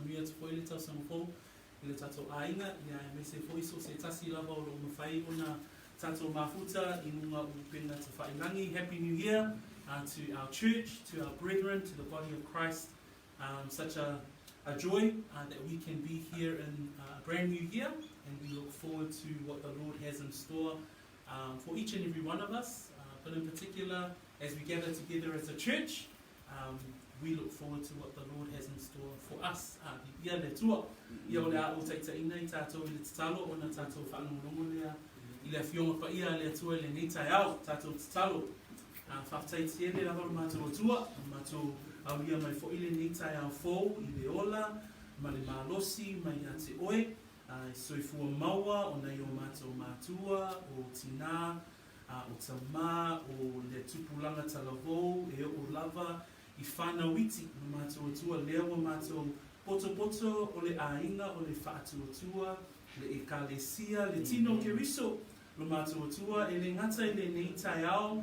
manuia te foi le tau sangafo, i le tatou ainga, ia e me se foi so se tasi lava o lo mawhai ona tatou mafuta, i nunga upena te whairangi. Happy New Year to our church, to our brethren, to the body of Christ. Such a joy that we can be here in a brand new year, and we look forward to what the Lord has in store for each and every one of us, but in particular, as we gather together as a church, we look forward to what the Lord has in store for us. Ia le tua, ia o le a o taitaina I tātou I le tatalo, o na tātou whaanongongo lea, I le awhionga pa ia le atua le nei tai au, tātou tatalo. Whaftaiti e le lava mātou atua, mātou au ia mai fo ile nei tai au fōu, I le ola, ma le malosi, mai a te oe, soifua maua, o nei o mātou mātua, o tina, o tamā, o le tupulanga talavou, e o lava, I whana witi, no mātou atua, lewa mātou poto, o le ainga, o le whaatu atua, le ekalesia, le tino keriso, no mātou atua, e le ngata I le nei tai au,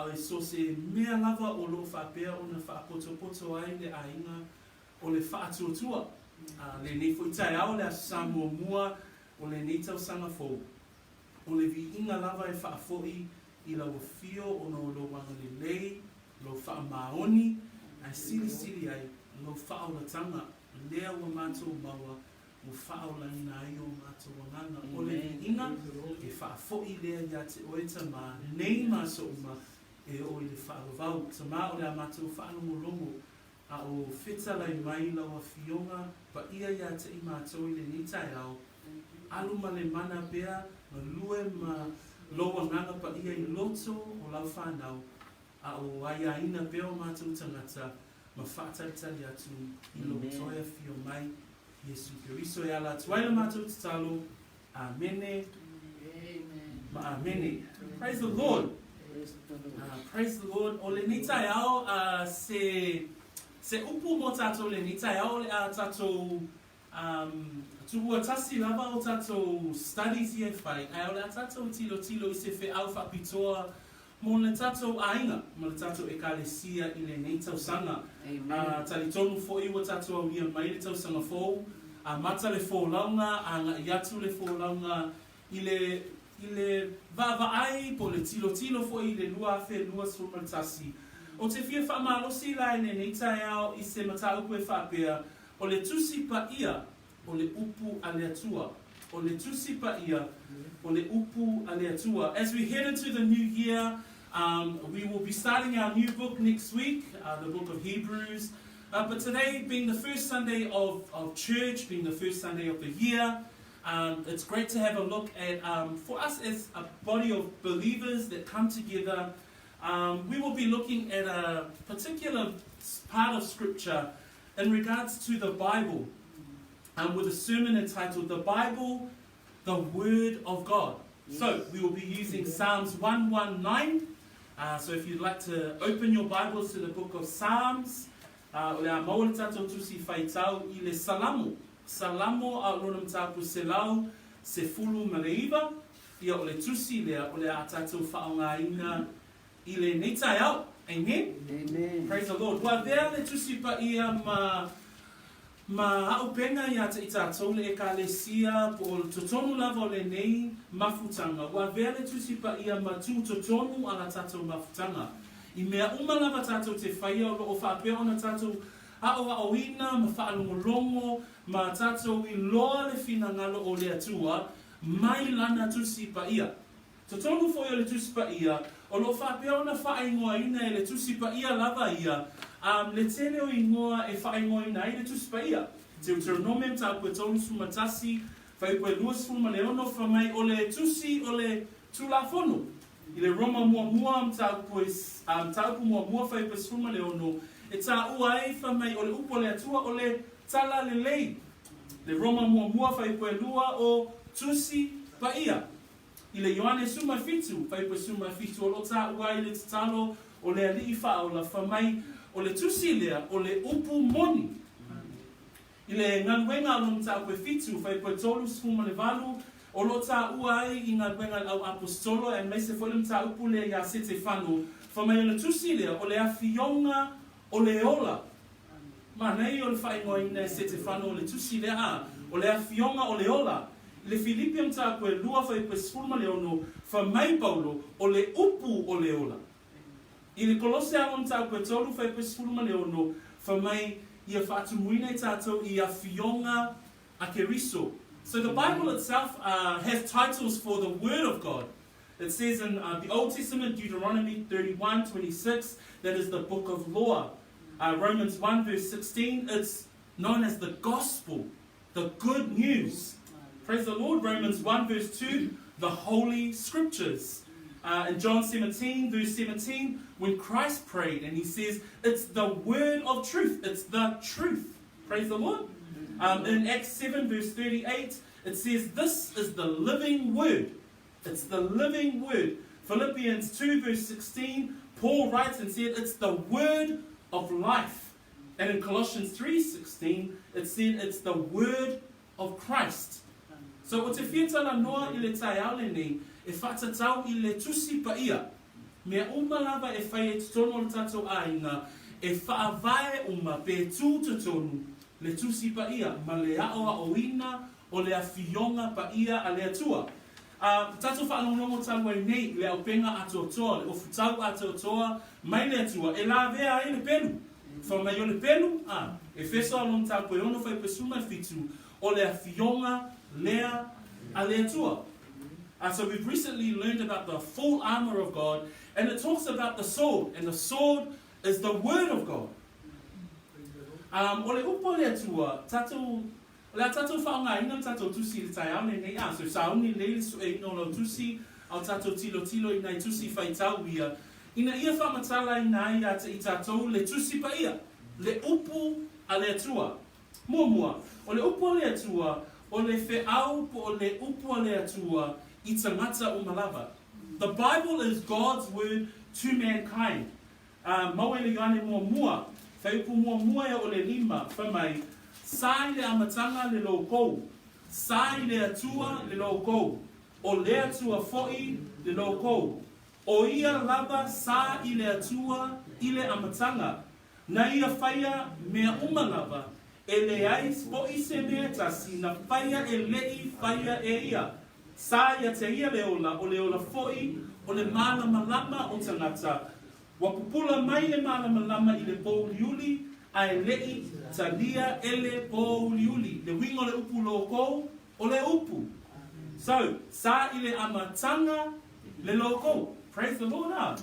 e so se mea lava o lo whapea o na whaapoto ai le ainga o le whaatuatua. Le nei fwoi tai au le a Samoa mua o le nei tau sanga fōu. O le vi inga lava e whaafoi I la wafio o no lo wanga le lei, lo wha maoni, ai siri ai, lo whaolatanga, lea wa mātou maua, o whaolanga ai o mātou wanganga. O le vi inga e whaafoi lea ia te oeta ma nei māso uma, e o I le whaavau, tamā o le amatou whaanongolongo, a o whetalai mai lawa fionga, pa ia ia te I mātou I le nitai au, aluma le mana bea, ma lue ma loa nganga pa ia I loto o lau whanau, a o aia ina bea o mātou tangata, ma whaataritari atu I lo toia fio mai, Yesu Keriso e ala tuaila mātou tatalo, amene, ma amene. Praise the Lord. Praise the Lord. O le nitai au se upu mo tatou le nitai au le a tatou tuua tasi lava o tatou studies I e whai. Ai o le a tatou tilo I se whi au whapitoa mo le tatou ainga, mo le tatou ekalesia I le nei tau sanga. Tali tonu fo I wa tatou au ia mai le tau sanga fōu, mata le fō launga, nga I atu le fō launga I le vava ai po le tilo fo I le lua sumatasi. O te fia whamalosi la ne nei tai au I se mataupu e whapea, o le Tusi Paia, o le upu a le Atua. O le Tusi Paia, o le upu a le Atua. As we head into the new year, we will be starting our new book next week, the book of Hebrews. But today being the first Sunday of church, being the first Sunday of the year, it's great to have a look at, for us as a body of believers that come together, we will be looking at a particular part of Scripture in regards to the Bible, with a sermon entitled, The Bible, the Word of God. Yes. So we will be using Psalms 119. So if you'd like to open your Bibles to the book of Psalms, le a maua tatou tusi whaitau I le Salamo. Salamo a lonam tāpu se lau, se fulu maleiva, ia o le tusi lea, o le a tātou whaongaina I le neitai au. Amen? Amen. Praise the Lord. Wa vea le tusi pa ia ma aupenga ia te I tātou le ekalesia po totonu lava o le nei mafutanga. Wa vea le tusi pa ia ma tu totonu ala tātou mafutanga. I mea umalava tātou te whaia o loo whapea ona tātou a ina ma whaalongolongo ma tātou I loa le whina ngalo o le atua mai lana tusi pa ia. Totonu foi o le tusi pa ia o lo whapea ona whaingoa ina e le tusi pa ia lava ia le tele o ingoa e whaingoa ina I le tusi pa ia. Deuteronomium tāpua tonu sumatasi whaipua luas fuma leono whamai o le tusi o le tulafono. I le Roma mua tāpu mua whaipua suma leono e tā ua e whamai o le upo le atua o le tala le lei. Le Roma mua whaipua lua o tusi pa ia. I le Ioane suma fitu, whaipua suma fitu o lo tā ua I le tatalo o le ali wha o la whamai o le tusi lea o le upu moni. I le nganuenga alum tāpua fitu, whaipua tolu suma le valu, o lo tā ua ai I ngā wenga au apostolo e mai se whalim tā upu le ia sete whanu. Whamai o le tusi lea o le awhionga o le ola. Ma nei o le whaingoa ina se te whano o le tusi lea, o le awhionga o le ola. Le Filipiam tā koe lua whai pesfulma le ono, wha mai Paulo o le upu o le ola. I le Kolose aon tā koe tolu whai pesfulma le ono, wha mai ia whaatu muina i tātou i awhionga a keriso. So the Bible itself has titles for the Word of God. It says in the Old Testament, Deuteronomy 31:26, that is the book of law. Romans 1 verse 16, it's known as the gospel, the good news. Praise the Lord. Romans 1 verse 2, the holy scriptures. In John 17 verse 17, when Christ prayed and he says, it's the word of truth. It's the truth. Praise the Lord. In Acts 7 verse 38, it says, this is the living word. It's the living word. Philippians 2 verse 16, Paul writes and said, it's the word of life. And in Colossians 3:16, it said, it's the word of Christ. So o te whietala noa I le tai aole nei, e whatatau I le tusi paia. Mea lava e whai e tutono le tatou ainga, e whaavae pe tū tutonu le tusi paia, ma le aoa o ina o le awhionga paia a le atua. Tatou whaalongongo talu nei, le au penga atoa, le ofutau atoa, mai le atua, e la vea e le pelu. Wha mai o le pelu, e whesa alon tā koe ono whai pesuma fitu, o le awhionga lea a le atua. So we've recently learned about the full armor of God, and it talks about the sword, and the sword is the word of God. O le upo le atua, tatou whaonga ina tatou tusi le tai aone nei so sauni leile su e ino lo tusi, au tatou tilo ina I tusi whai tau ia, ina ia whamatala ina ia te I tatou le tusi pa ia, le upo a le atua. Mua, o le upo le atua, o le wheau po o le upo le atua I tangata o malava. The Bible is God's word to mankind. Maue le gane mua, whaipu mua e o le lima, whamai, sai le amatanga le loukou, sai le atua le loukou, o le atua foi le loukou, o ia lava sa I le atua I le amatanga, na ia whaia mea umalava, e le ais po I se mea tasi, na whaia e lei whaia e ia. Sa ia te ia le ola foi, o le mana malama o tangata. Wapupula mai le mana malama I le pouliuli, a e lei talia ele pouliuli. Le wingo le upu loko, o le upu. So, sa I le amatanga le loko. Praise the Lord.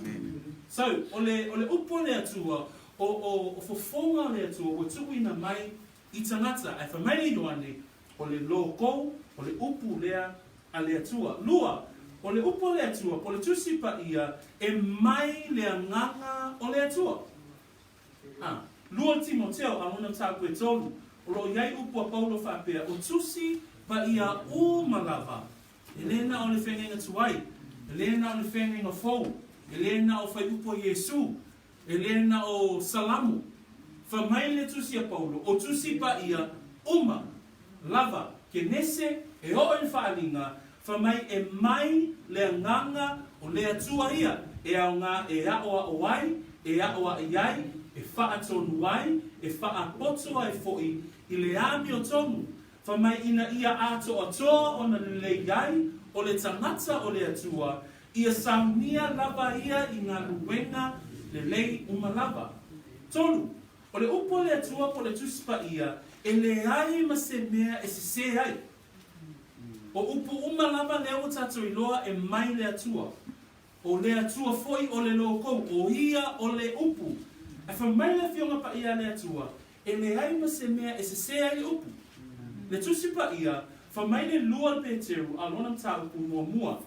So, o le upu le atua, o fofonga le atua, o tuina mai I tangata. E whamai doane, o le loko, o le upu lea, a le atua. Lua, o le upo le atua, po le tusi pa ia, e mai le nganga o le atua. Lua Timoteo, a una tā koe tolu, o lo iai upo a Paulo whapea, o tusi pa ia o malava. E lena o le whengenga tuai, e lena o le whengenga fau, e lena o whai upo Yesu, e lena o Salamo. Whamai le tusi a Paulo, o tusi pa ia uma, lava, ke nese, e o en whaalinga, whamai e mai le nganga o le atua ia, e au ngā e aoa o ai, e aoa i ai, e whaatonu ai, e whaapoto ai foi, I le ami o tonu, whamai ina ia ato atoa o na le iai, o le tangata o le atua, ia saunia lava ia I ngā ruenga le lei umalava. Tolu, o le upo le atua po le tuspa ia, e le ai ma se mea e se ai. O upu umalava leo tato iloa e mai le atua. O le atua foi o le loko, o ia o le upu. E whamai le fionga pa ia le atua, e le ai ma se mea e se ai le upu. Le tusi pa ia, whamai le lua le peteru, a lona mta upu mua.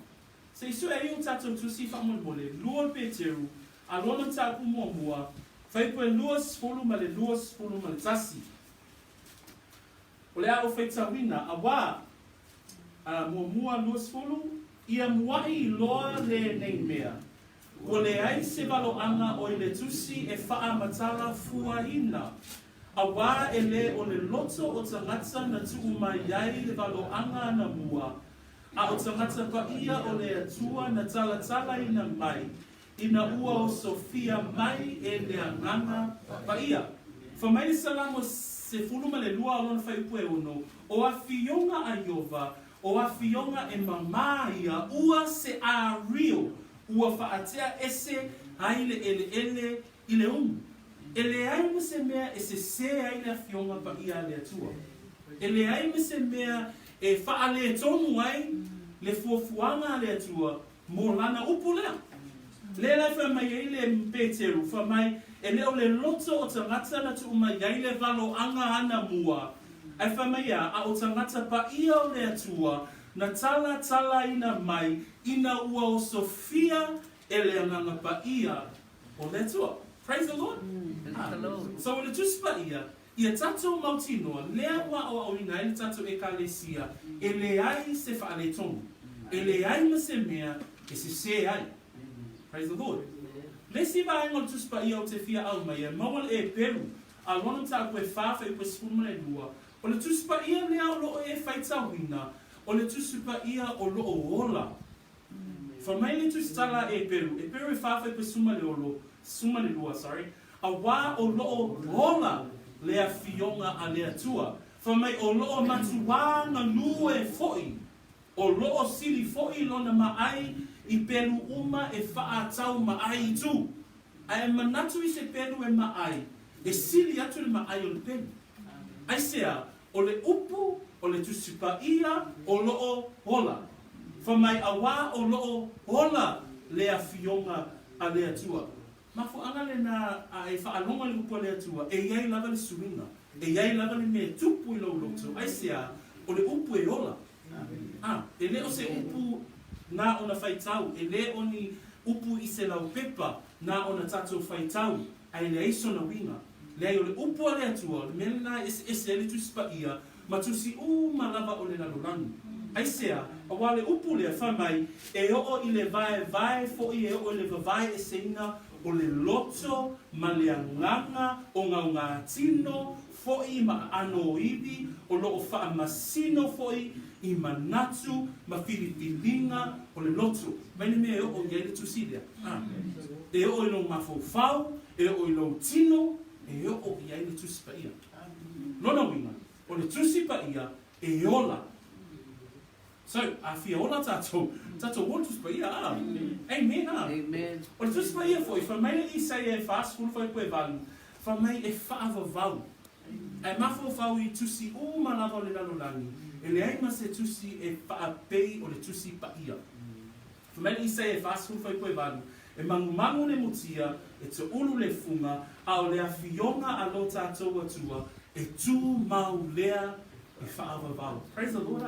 Se isu e iu tato tusi whamon mole, lua le peteru, a lona mta upu mua, whaipo e lua sfolu ma le tasi. O le a o whaitawina, a wā, mua luas fulu, ia muai loa le nei mea. O le ai se waloanga o le tusi e wha matala fuaina. A wā e le o le loto o tangata na tuu mai iai le waloanga na mua. A o tangata pa ia o le atua na tala ina mai. Ina ua o Sofia mai e le anganga pa ia. Whamai Salamo se fuluma le lua alona whai upu e ono, o a fionga a Iova, o a fionga e mamaia, ua se a rio, ua whaatea ese haile ele i le umu. Ele ai me se mea e se ai le fionga pa ia le atua. Ele ai me se mea e wha le tonu ai, le fuafuanga le atua, mo lana upu lea. Le lai whamai e le mpeteru, whamai e leo le loto o tangata na tu umai ai le valo anga ana mua. Ai whamai a o tangata pa ia o le atua, na tala ina mai, ina ua o Sofia e le anganga pa ia o le atua. Praise the Lord. So le tuspa ia tatou mautinoa, lea wa o ina ele tatou e kalesia, e le ai se whaale tonu, e le ai ma se mea, e se ai. Praise the Lord. Le si va ingo le tuspa ia o te fia au mai, e mawal e peru, a lona ta koe whawha i koe spuma le lua, o le tuspa ia lea o loo e whaitawina, o le tuspa ia o loo ola. Whamai le tustala e peru e whawha i koe suma le lua, sorry, a wā o loo ola lea fionga a lea tua. Whamai o loo matuanga nue foi, o loo sili foi lona maai i peru uma e whaatau maai tu. Ai manatu i se peru e maai, e sili atu le maai o le peru. Ai sea, o le upu, o le tusipa ia, o loo ola. Whamai a wā o loo ola lea fionga a lea tua. Mafu anga le na e whaalonga le upu a lea tua, e iai lava le suinga, e iai lava le mea tupu i lau loto. Ai sea, o le upu e ola. E le o se upu na ona whaitau, e le o ni upu i se lau pepa na ona tatou whaitau, ai le aiso na winga. Le ai o le upu a lea tua, le mele na ese le tuspa ia, ma tusi malava o le lalolanu. Ai sea, a wale upu lea whamai, e o i le vai fo i e o le vai e seina, o le loto, ma le anganga, o ngā tino, fo i ma ano iwi, o lo o wha masino fo i manatu, ma whiripilinga, o le loto. Maini mea e o i le tusi lea. E o i lo mafofau, e o i lo tino, e o i le tusi pa ia. Lona winga, o le tusi pa ia, e ola. So, a fia ola tatou wotus pa ia, Amen, Amen. O le tusi pa ia foi, whamai i sei e whaasfulu fai koe valu, whamai e whaavavau. E mafofau i tusi malava o le lalolangi, e le aima se tusi e whaapei o le tusi pa ia. Whamai i sei e whaasfulu fai koe valu, e mangumangu le mutia, e te ulu le funga, a o le awhionga a lo tātou atua, e tū mau lea e whaavavau. Praise the Lord.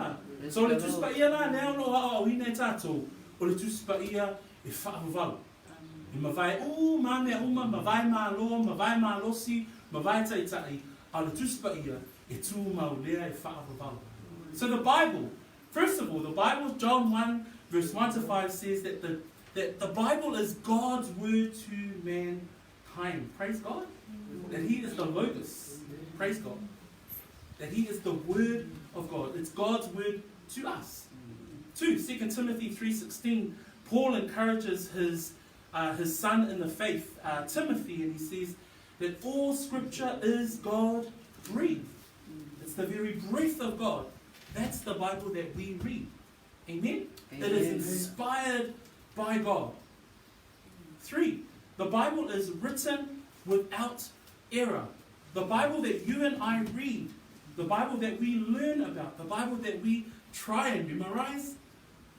So le tuspa ia la nea no au ina e tātou, o le tuspa ia e whaavavau. I mawai mane uma, mawai māloa, mawai mālosi, mawai taitai, a le tuspa ia e tū mau lea e whaavavau. So the Bible, first of all, the Bible, John 1, verse 1 to 5 says that the Bible is God's word to mankind. Praise God. That He is the Logos. Praise God. That He is the Word of God. It's God's word to us. 2 Timothy 3:16, Paul encourages his son in the faith, Timothy, and he says that all Scripture is God-breathed. It's the very breath of God. That's the Bible that we read. Amen? It is inspired by God. 3, the Bible is written without error. The Bible that you and I read, the Bible that we learn about, the Bible that we try and memorize,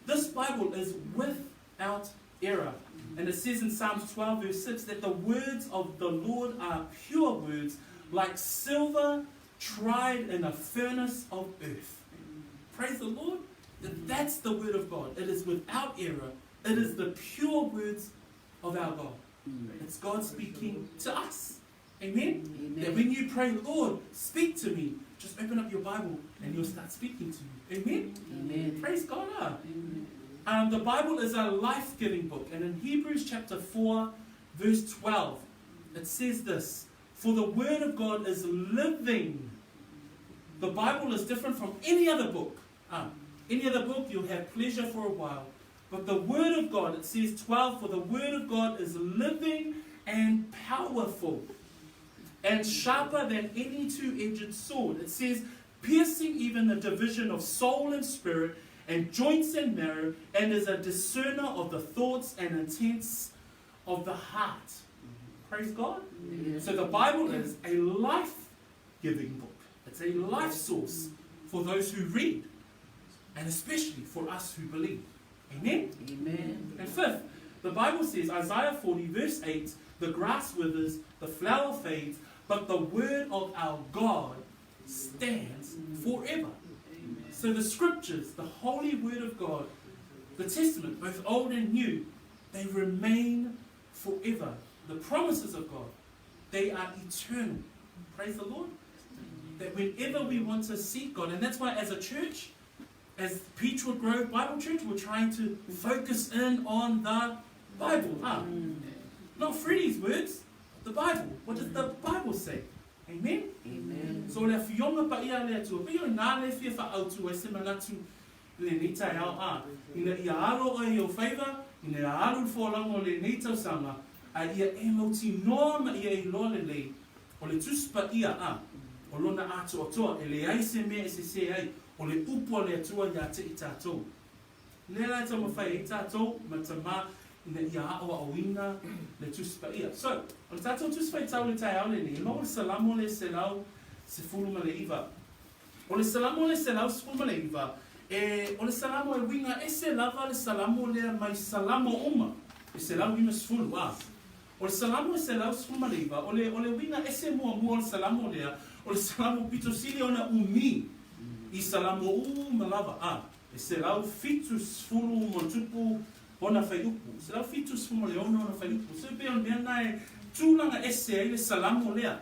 this Bible is without error. And it says in Psalms 12 verse 6 that the words of the Lord are pure words, like silver tried in a furnace of earth. Praise the Lord. That's the word of God. It is without error. It is the pure words of our God. It's God speaking to us. Amen? That when you pray, Lord, speak to me, just open up your Bible and He'll start speaking to you. Amen? Amen. Praise God. Amen. The Bible is a life-giving book. And in Hebrews chapter 4, verse 12, it says this, for the word of God is living. The Bible is different from any other book. Any other book, you'll have pleasure for a while. But the word of God, it says 12, for the word of God is living and powerful. and sharper than any two-edged sword. It says, piercing even the division of soul and spirit, and joints and marrow, and is a discerner of the thoughts and intents of the heart. Praise God. Yeah. So the Bible is a life-giving book. It's a life source for those who read, and especially for us who believe. Amen? Amen. And fifth, the Bible says, Isaiah 40 verse 8, the grass withers, the flower fades, but the word of our God stands forever. So the scriptures, the holy word of God, the Testament, both old and new, they remain forever. The promises of God, they are eternal. Praise the Lord. That whenever we want to seek God, and that's why as a church, as Peachwood Grove Bible Church, we're trying to focus in on the Bible. Not Freddie's words, the Bible. What does the Bible say? Amen? Amen. So le fionga Paia le atua. Pio nā le fia wha autu e se manatu le nita e au a. Ina ia aro o e o whaiva, ina ia aro wholango le nita sanga, a ia e mauti noa ma ia e loa le lei, o le tuspa ia a, o lona ato o toa, e le aise mea e se se ai, o le upo le atua ia te i tātou. Le lai tau mawhai i tātou, ma ta mā, ina ia aoa o ina le tuspa ia. So, o le tātou tuspa i tau le tai au le ni, no o le salamo le se lau se fulu ma le iwa. O le salamo le se lau se fulu ma le iwa, o le salamo e winga e se lava le salamo le mai salamo uma, e se lau ima se fulu a. O le salamo e se lau se fulu ma le iwa, o le winga e se mua mua o le salamo lea, o le salamo pito sili ona umi, i salamo uma lava a. E se lau fitu se fulu mo tupu ona fai upu. Se lau fitu se fulu ma le ona fai upu. Se pe on mea nai tūlanga ese ai le salamo lea.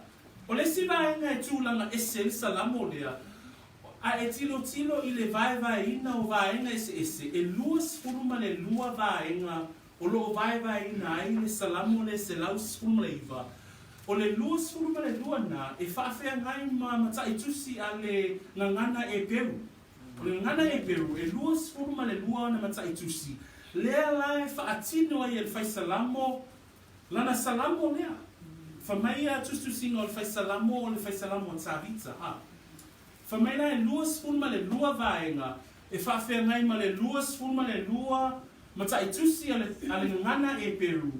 O le si vaenga e tūlanga ese le salamo lea, a e tilo i le vaevaeina o vaenga ese, e lua sfuruma le lua vaenga, o lo vaevaeina ai le salamo le se lau sfuruma le iwa. O le lua sfuruma le lua na, e whaafea ngai mata i tusi a le ngangana e peru. O le ngangana e peru, e lua sfuruma le lua na mata i tusi. Lea lai whaatino ai e le whai salamo, lana salamo lea. Whamaia tustu singa o le whai salamo o le whai salamo o tāwita. Whamaina e lua sfulma le lua vaenga, e whaafea ngai ma le lua sfulma le lua, mata i tusi a le ngana e peru.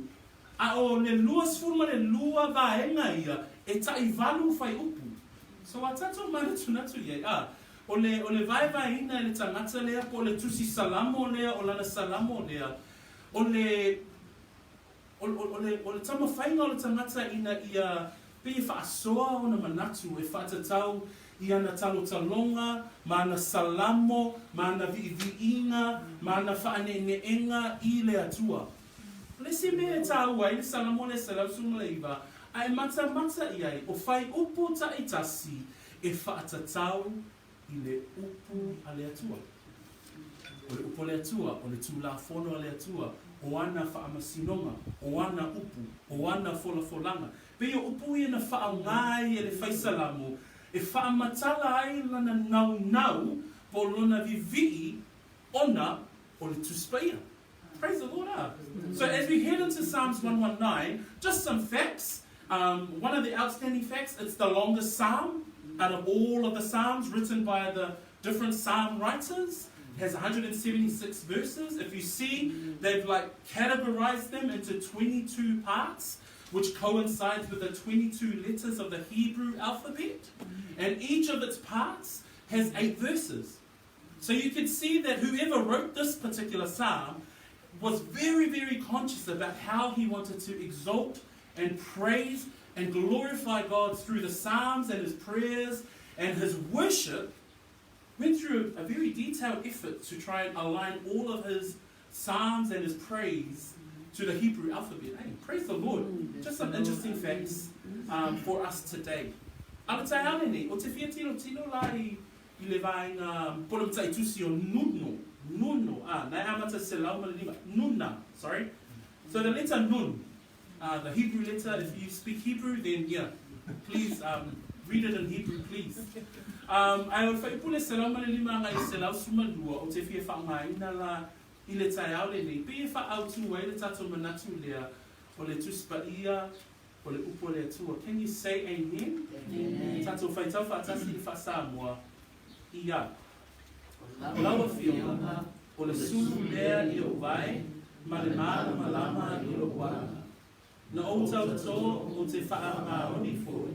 A o le lua sfulma le lua vaenga ia, e ta i valu whai upu. So a tato mana tunatu iei. O le vaevaina e le tangata lea, po le tusi salamo lea, o lana salamo lea. O le tama whainga o le tangata ina ia pia whaasoa o na manatu e whaatatau i ana talotalonga, mana salamo, mana viiviinga, mana whaaneenga i le atua. Le si mea tau ai, le salamo le salau sunga le iwa, ai mata iai, o whai upo ta i tasi e whaatatau i le upu a le atua. O le upo le atua, o le tūla whono a le atua, o ana whaamasinonga, o ana upu, o ana wholafolanga. Peo upu i na whaangai e le whaisalamo, e whaamatala ai lana nau, po lona vivii, ona o le tuspaia. Praise the Lord. So as we head into Psalms 119, just some facts. One of the outstanding facts, it's the longest psalm out of all of the psalms written by the different psalm writers. It has 176 verses. If you see, they've categorized them into 22 parts, which coincides with the 22 letters of the Hebrew alphabet. And each of its parts has 8 verses. So you can see that whoever wrote this particular psalm was very, very conscious about how he wanted to exalt and praise and glorify God through the psalms and his prayers and his worship. Went through a very detailed effort to try and align all of his psalms and his praise to the Hebrew alphabet. Hey, praise the Lord. Just some interesting facts for us today. Alatai alene, o te fia tino lai I le vaenga polomta I tusi o nuno, nai amata se lauma le lima, nuna, sorry. So the letter nun, the Hebrew letter, if you speak Hebrew, then yeah, please read it in Hebrew, please. Ai o whaipule se lauma le lima ngai se lau sumalua o te fia whaangaina la I le tai au le nei. Pia wha au tu wai le tato manatu lea o le tuspa ia o le upo le atua. Can you say amen? Amen. Tato whai tau whaatasi I wha Samoa. Ia. O laua whionga, o le sulu lea I o vai, ma le mālama lama I o wala. Na o tau tō o te wha maoni fōi,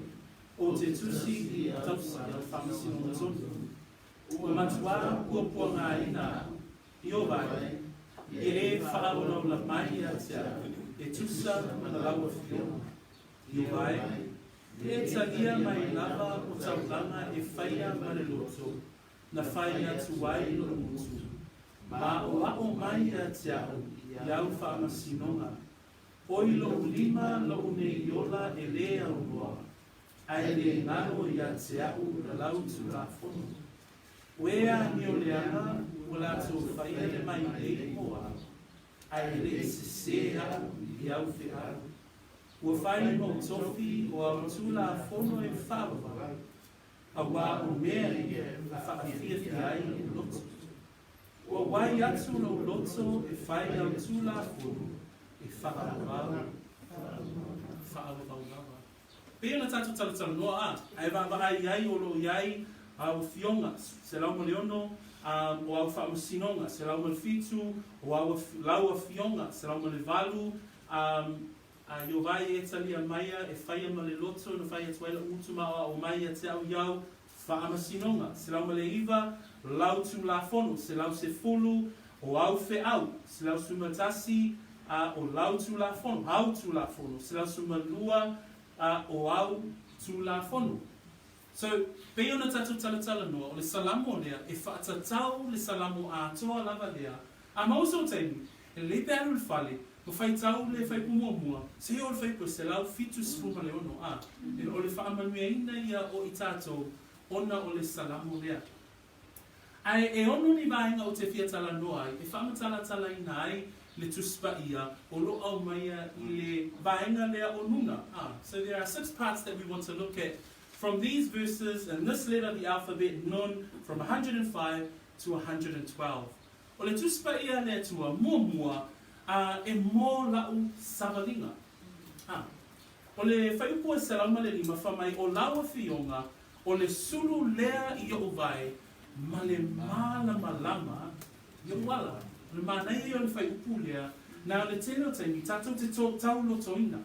o te tusi I tausi I whamasino tonu. O matua kua pua ngā ina, I o vai, I e whaarona la mai a tia, e tusa ma na laua whionga. I o vai, e tagia mai lava o taulanga e whaia ma le loto, na whai atu wai no mutu. Ma o ao mai a tia, I au whaamasinonga. Oi lo lima lo ne iola e lea unoa. Ai le ngaro I a tia u na lautu la fono. Wea ni o leanga, o la tō whaia le mai le moa. Ai le se se au I au whi au. Ua whai mo tofi o au tu la fono e whawa. A wā o mea I a whaafia fi ai o loto. Ua wai atu no loto e whai au tu la fono e whaawau. Whaawau. Pea na tatu talatala noa a. Ai wā iai o lo iai au whionga, se lauma leono, o au whaamusinonga, se lauma le fitu, o au laua whionga, se lauma le valu, Yo vai e talia maia e whaia ma le loto na whaia tuaila utu maa o maia te au iau whaamasinonga. Se lau ma le iwa, lau tu la fono, se lau se fulu o au fe au. Se lau suma tasi o lau tu la fono, au tu la fono. Se lau suma lua o au tu la fono. So, peo na tatu talatala noa o le salamo lea e whaatatau le salamo a toa lava lea. A mauso teimi, e lepe alu le fale, o whai tau le whai pumuamua, se o le whai po se lau fitu spuma le ono a. E o le whaamanuia ina ia o I tātou, ona o le salamo lea. Ai e ono ni vaenga o te fiatala noa ai, e whaamatala ina ai le tuspa ia, o lo au maia I le vaenga lea o nuna. So there are 6 parts that we want to look at from these verses and this letter of the alphabet, Nun, from 105 to 112. O le tuspa ia le atua, mua e mō lau savalinga. O le whaiupua salama le lima whamai o laua whionga, o le sulu lea I o vai, ma le malama I o wala. O le mānei o le whaiupu lea, na le tēnā taimi, tātou te tau lotoina.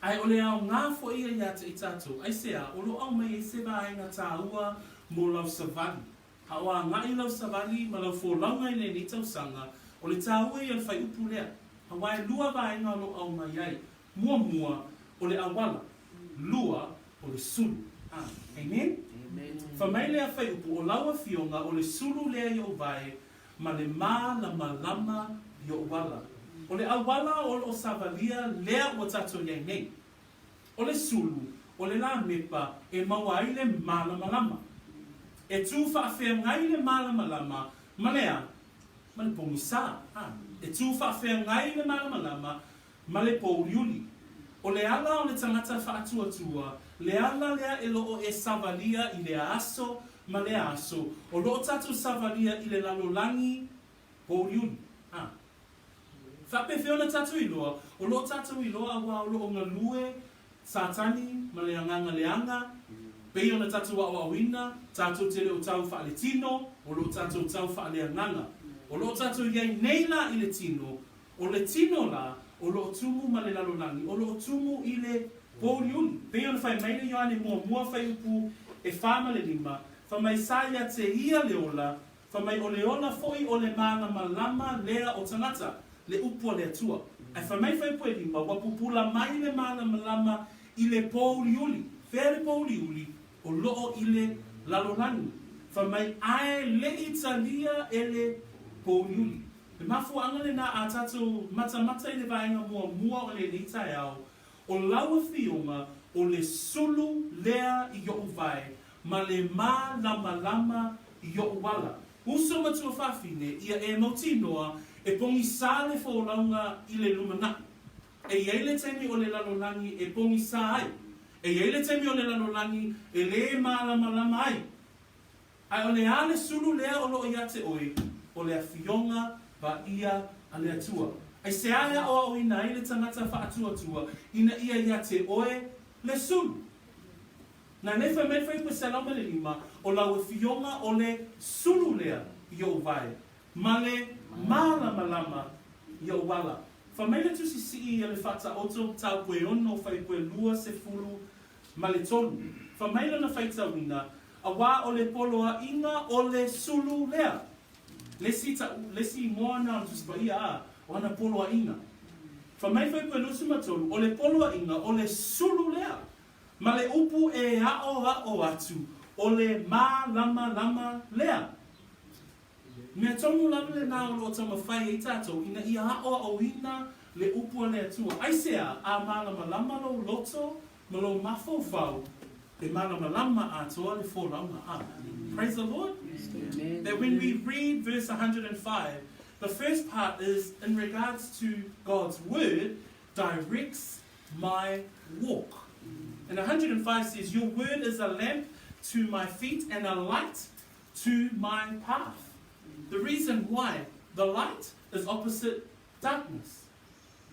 Ai o le au ngā fo ia ia te I tātou, ai sea, o lo au mai e se vaenga tā ua mō lau savali. Hawa ngai lau savali, ma lau fō launga I le ni tau sanga, o le tāua I le whai upu lea. Hawa e lua vaenga o lo au mai ai, mua o le awala, lua o le sulu. Amen? Whamai lea whai upu o laua whionga o le sulu lea I o vai, ma le lama I o wala. O le awala o lo savalia lea o tato iai nei. O le sulu, o le la mepa, e mawai le malama. E tū whaafea ngai le malama, ma lea, ma le pongisa. E tū whaafea ngai le malama, ma le pouliuli. O le ala o le tangata whaatuatua, le ala lea e loo e savalia I le aso, ma le aso. O loo tatu savalia I le lalolangi pouliuli. Whape whiona tatu I loa, o lo tatu I loa wa o lo o ngalue, satani, ma le anganga leanga, pei ona tatu wa o awina, tatu te leo tau wha le tino, o lo tatu tau wha le anganga. O lo tatu iai neila I le tino, o le tino la, o lo tumu ma le lalolangi, o lo tumu I le pouliuni. Pei ona whai maile yoane mua whai upu e whama le lima, whamai saia te ia le ola, whamai o le ola foi o le malama lea o tangata. Le upo le atua. Ai whamai whai poe lima, wapupula mai le malama I le pouliuli. Where pouliuli, o loo I le lalolani. Whamai ae le Italia e le pouliuli. Le mafu angale na a tatou mata I le vaenga mua o le litai au. O laua whionga, o le sulu lea I o vai, ma le lama I o wala. Uso matua whawhine, ia e mautinoa, e pongi sale fo launga I le lumana. E iele temi o le lalolani e pongi sa ai. E iele temi o le lalolani e le malama ai. Ai o le ale sulu lea o lo ia te oi, o le awhionga ba ia a le atua. Ai se aia o ina i le tangata whaatua ina ia te oe le sulu. Na nefa me whai pa Salamo le lima o lau e fionga o le sulu lea i o vai. Ma le malama i o wala. Whamai le tusi si i le whata oto tau koe ono whai koe lua se fulu ma le tolu. Whamai le na whai tauina a wā o le poloa inga o le sulu lea. Lesi moana o tusi pa ia a o ana poloa inga. Whamai whai koe lusu matolu o le poloa inga o le sulu lea. Ma le upu e ao atu o le lama lea. Mea tonu lama le nā o lo tama whai e tātou ina ia ao ina le upu le atua. Aisea a lama lo loto ma lo mafo whau e lama atoa le wholaunga. Praise the Lord. Amen. That when we read verse 105, the first part is in regards to God's word directs my walk. And 105 says, your word is a lamp to my feet and a light to my path. The reason why the light is opposite darkness.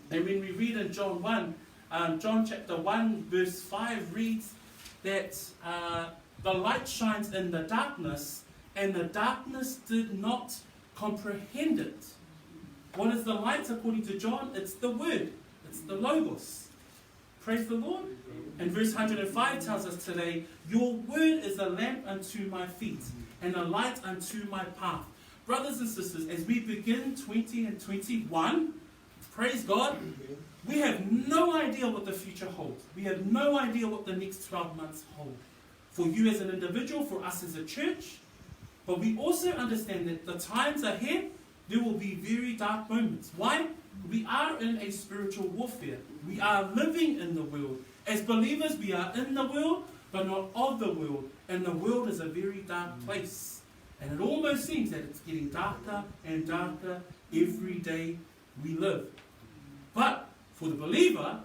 And when we read in John 1, John chapter 1 verse 5 reads that the light shines in the darkness and the darkness did not comprehend it. What is the light according to John? It's the word. It's the logos. Praise the Lord. And verse 105 tells us today, your word is a lamp unto my feet and a light unto my path. Brothers and sisters, as we begin 20 and 21, praise God, we have no idea what the future holds. We have no idea what the next 12 months hold. For you as an individual, for us as a church. But we also understand that the times ahead, there will be very dark moments. Why? We are in a spiritual warfare. We are living in the world. As believers, we are in the world, but not of the world. And the world is a very dark place. And it almost seems that it's getting darker and darker every day we live. But for the believer,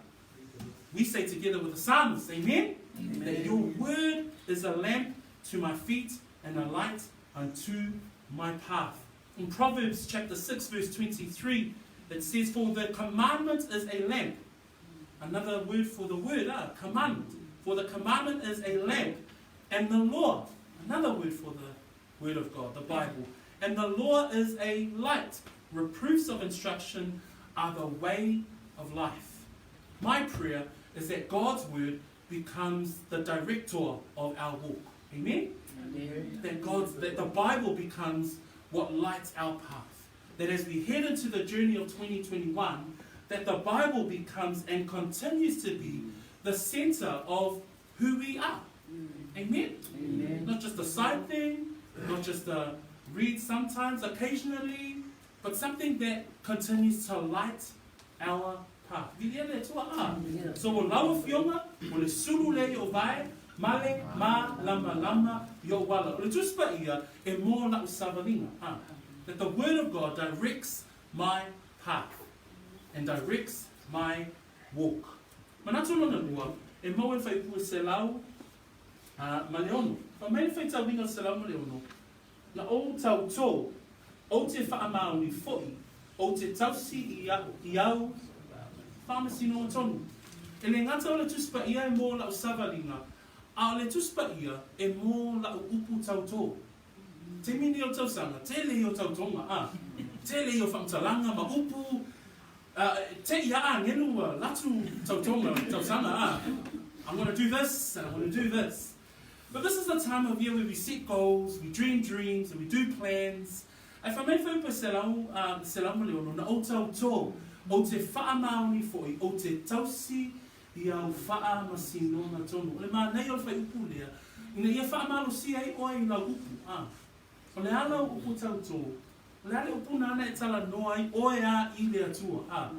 we say together with the psalmist, amen? Amen. That your word is a lamp to my feet and a light unto my path. In Proverbs chapter 6 verse 23, it says, for the commandment is a lamp. Another word for the word, commandment. For the commandment is a lamp. And the law, another word for the word of God, the Bible. And the law is a light. Reproofs of instruction are the way of life. My prayer is that God's word becomes the director of our walk. Amen? Amen. That the Bible becomes what lights our path. That as we head into the journey of 2021, that the Bible becomes and continues to be the center of who we are. Amen? Amen. Not just a side thing, not just a read sometimes, occasionally, but something that continues to light our path. So o lawa fionga, o le sulu le o vai, male, lama, yo wala. O le tuspa ia, e mo la usavalinga. That the word of God directs my path and directs my walk. Manatu lona lua, e mau e whai pua se lau ma leono. Fa mai whai tau winga se lau ma leono. Na o tau tō, o te whaamauni foi, o te tausi i au whamasino o tonu. E le ngata o le tuspa ia e mō lau savalinga, a le tuspa ia e mō lau upu tau tō. Te mini o tau sanga, te lehi o tau tonga, te lehi o whamtalanga, ma upu, te ia a ngenu latu tau tonga, tau sanga, I'm going to do this, and I'm going to do this. But this is the time of year where we set goals, we dream dreams, and we do plans. E whamai whaupa Salamo leono, na o tau tō, o te whaamauni foi, o te tausi i au whaamasino na tonu. O le mā nei o whai upu lea, ina ia whaamalo si ai oe i lau upu. O le ala upu tau tō, o le ala upu nana e tala noai oe a i le atua.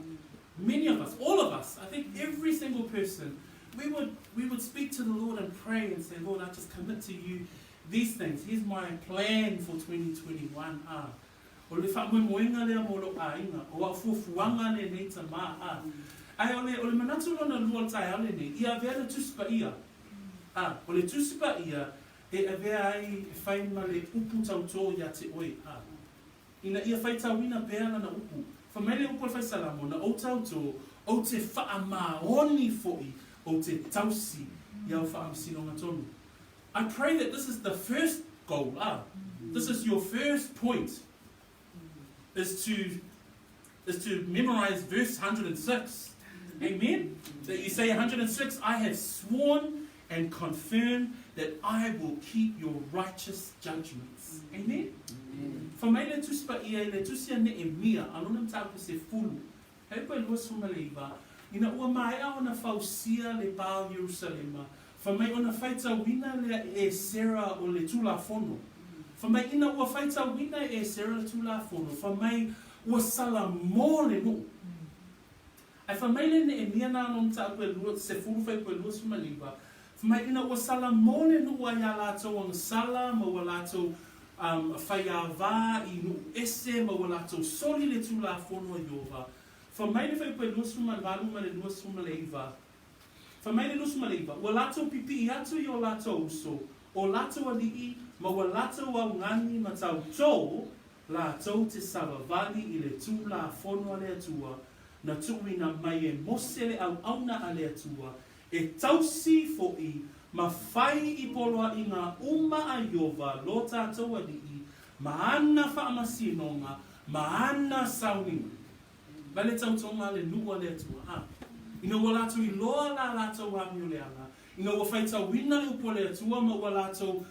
Many of us, all of us, I think every single person, we would speak to the Lord and pray and say, Lord, I just commit to you these things. Here's my plan for 2021. O le whamoinga lea mo lo ainga, o a fuafuanga le nei ta maa. Ai o le manatu lona lua tai ale nei, ia vea le tusipa ia. O le tusipa ia, e avea ai e whai ma le upu tau tō ia te oi. Ina ia whai tau ina pēana na upu. Whamaile upo whai Salamo na o tauto o te whaamaoni fo'i o te tausi iau whaamasinonga tonu. I pray that this is the first goal. This is your first point, is to memorize verse 106. Amen? That you say 106, I have sworn and confirmed that I will keep your righteous judgments. Amen? Whamaile tuspa ia le tusia ne e mia, anonam tāku se fulu. Hei koe lua sumaleiva, ina ua mai a ona fausia le pāo Jerusalema, whamai ona whaita wina le e Sarah o le tula fono. Whamai ina ua whaita wina e Sarah le tula fono, whamai ua Salamo le no. Ai whamai le ne e mia na anonam tāku e lua, se fulu whai koe lua sumaleiva, whamai ina ua Salamo le no a ia lātou ang sala, ma ua lātou whai a wā i no ese, ma ua lātou soli le tula fono a Iova. Whamai le whai koe lua sumaleiva, le lua sumaleiva. Whamai le lua sumaleiva, ua lātou pipi i atu i o lātou uso, o lātou alii, ma ua lātou au ngani ma tau tō, lātou te savavali i le tula fono a le atua, na tuina mai e mose le au auna a le atua, e tausi fo'i, ma whai i poloa i ngā uma a Iova, lo tātou alii, ma ana whaamasinonga, ma ana sauninga. Vale tautonga le nua le atua. Ina ua lātou i loa la lātou amio le anga. Ina ua whaita wina le upo le atua, ma ua lātou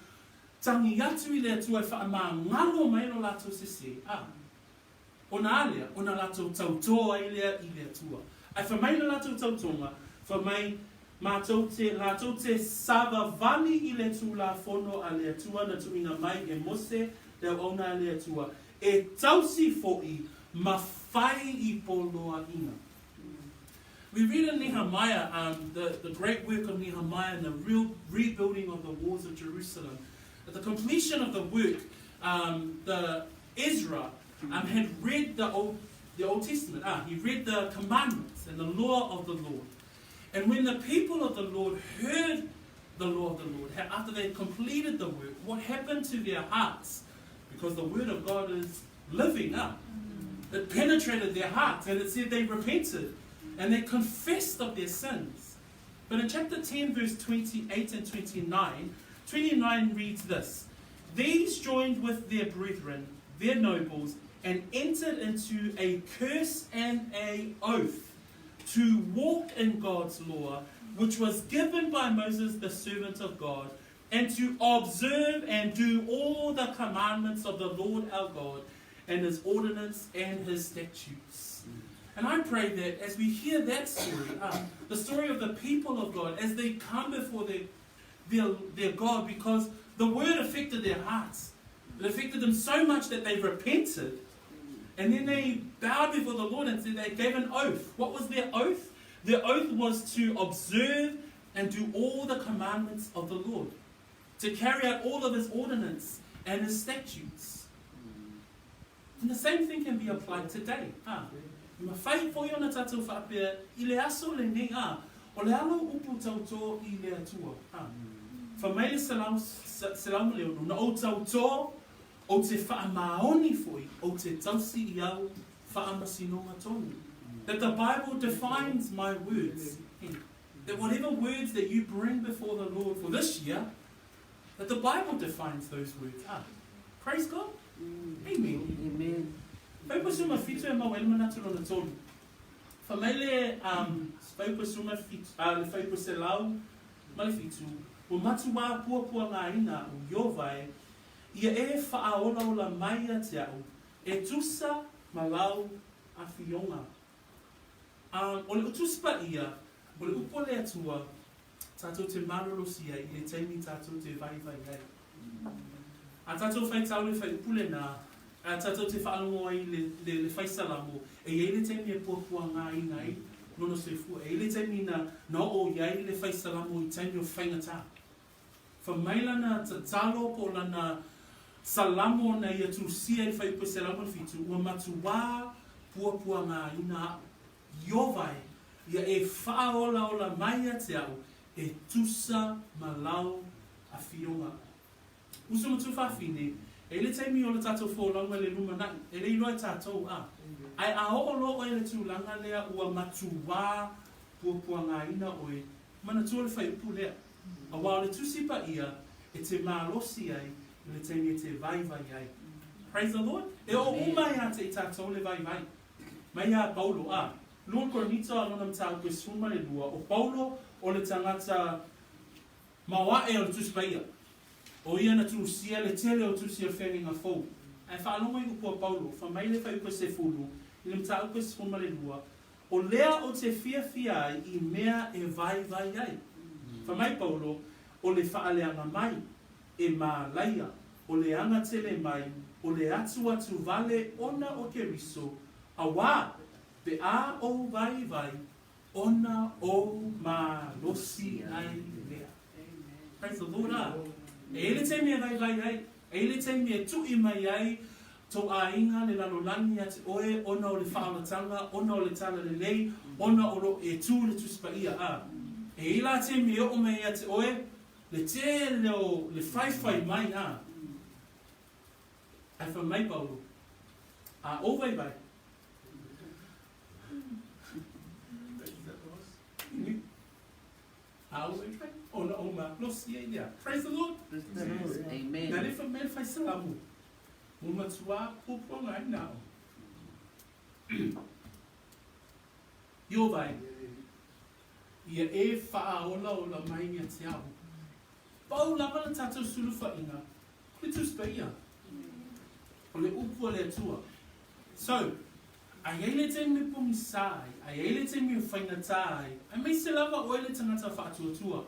tangi atu i le atua e wha ngalo mai no lātou sese. Ona alea, ona lātou tautoa i le atua. Ai whamai na lātou tautonga, whamai lātou te savavali i le tula fono a le atua na tuina mai e mose le auna a le atua. E tausi fo'i ma whai I poloa inga. We read in Nehemiah, the great work of Nehemiah and the real rebuilding of the walls of Jerusalem. At the completion of the work, the Ezra had read the Old Testament. He read the commandments and the law of the Lord. And when the people of the Lord heard the law of the Lord, after they had completed the work, what happened to their hearts? Because the word of God is living up. It penetrated their hearts, and it said they repented and they confessed of their sins. But in chapter 10, verse 28 and 29 reads this: These joined with their brethren, their nobles, and entered into a curse and an oath to walk in God's law, which was given by Moses, the servant of God, and to observe and do all the commandments of the Lord our God, and his ordinance and his statutes. And I pray that as we hear that story, the story of the people of God, as they come before their God, because the word affected their hearts. It affected them so much that they repented. And then they bowed before the Lord and said they gave an oath. What was their oath? Their oath was to observe and do all the commandments of the Lord, to carry out all of his ordinance and his statutes. And the same thing can be applied today. Ma whai poi ona tātou whapea, I le aso le nei o le alo upu tautō I le atua. Whamai le Salamo leo no, na o tautō, o te whaamaoni foi, o te tausi I au whaamasinonga tonu. That the Bible defines my words. That whatever words that you bring before the Lord for this year, that the Bible defines those words. Praise God. Amen. Amen. Whaipa suma fitu e mau elma naturo na tonu. Whamaile whaipa suma fitu, le whaipa se lau, male fitu, o matuwa puapua ngā ina o Iovai, ia e whaaola o la maia te au, e tusa ma lau a whionga. O le utuspa ia, o le upo le atua, tātou te marorosia I le teimi tātou te vai ai. A tātou whai tau le whai upule nā, a tātou te whaalongo ai le whai Salamo, e iei le teimi e puapua ngā ina I, nono se fua, e le teimi na o iei le whai Salamo I teimi o whaingata. Whamailana ta talo po lana Salamo na ia Tusi e whai upe Salamo fitu, ua matuwa puapua ngā ina Iovai, ia e whaola o la maia te au, e tusa ma lau a whionga. Uso matu whawhine, E le taimi o le tatou fōlanga le lumana, e le iloa tatou a. Ai a o lo o le tūlanga lea ua matuwa pua ngā ina oe, mana tua le whai upu lea. A wā le tusi Paia, e te mālosi ai, le taimi e te vai ai. Praise the Lord. E o umai a te i tatou le vai. Mai a Paulo a. Lord Koronita alona mtau koe suma le lua. O Paulo o le tangata mawae o le tusi Paia. O ia na tusia le tele o tusi o whenga fau. Ai whaalonga i upua Paulo, whamai le whai upa se fulu, i le mtau koe suma le lua. O lea o te fia ai i mea e vai ai. Whamai Paulo, o le whaaleanga mai, e mā laia, o le anga tele mai, o le atua vale ona o ke riso, a wā, pe a o vai, ona o mā losi ai lea. Praise the Lord, ah. E ele te mea vai ai, e ele te mea tui mai ai, tō a inga le lalolani ati oe, ona o le whaalatanga, ona o le tala le lei, ona o lo e tū le tusi Paia a. E ila te mea o mei ati oe, le te leo, le whai mai a. Ai whamai Paulo, a o vai. A o vai, ona o ma, losi e lea. Praise the Lord. Amen. Nā le whamai whai Salamo. Uma tua pupo ngai nao. Yo vai. Ia e whaaola o la mai mea te au. Pau lava na tatou sulu whainga. Kule tusi Paia. O le upu le atua. So, ai eile te me pumisai, ai eile te me whaingatai, ai mei se lava o ele tangata whaatuatua.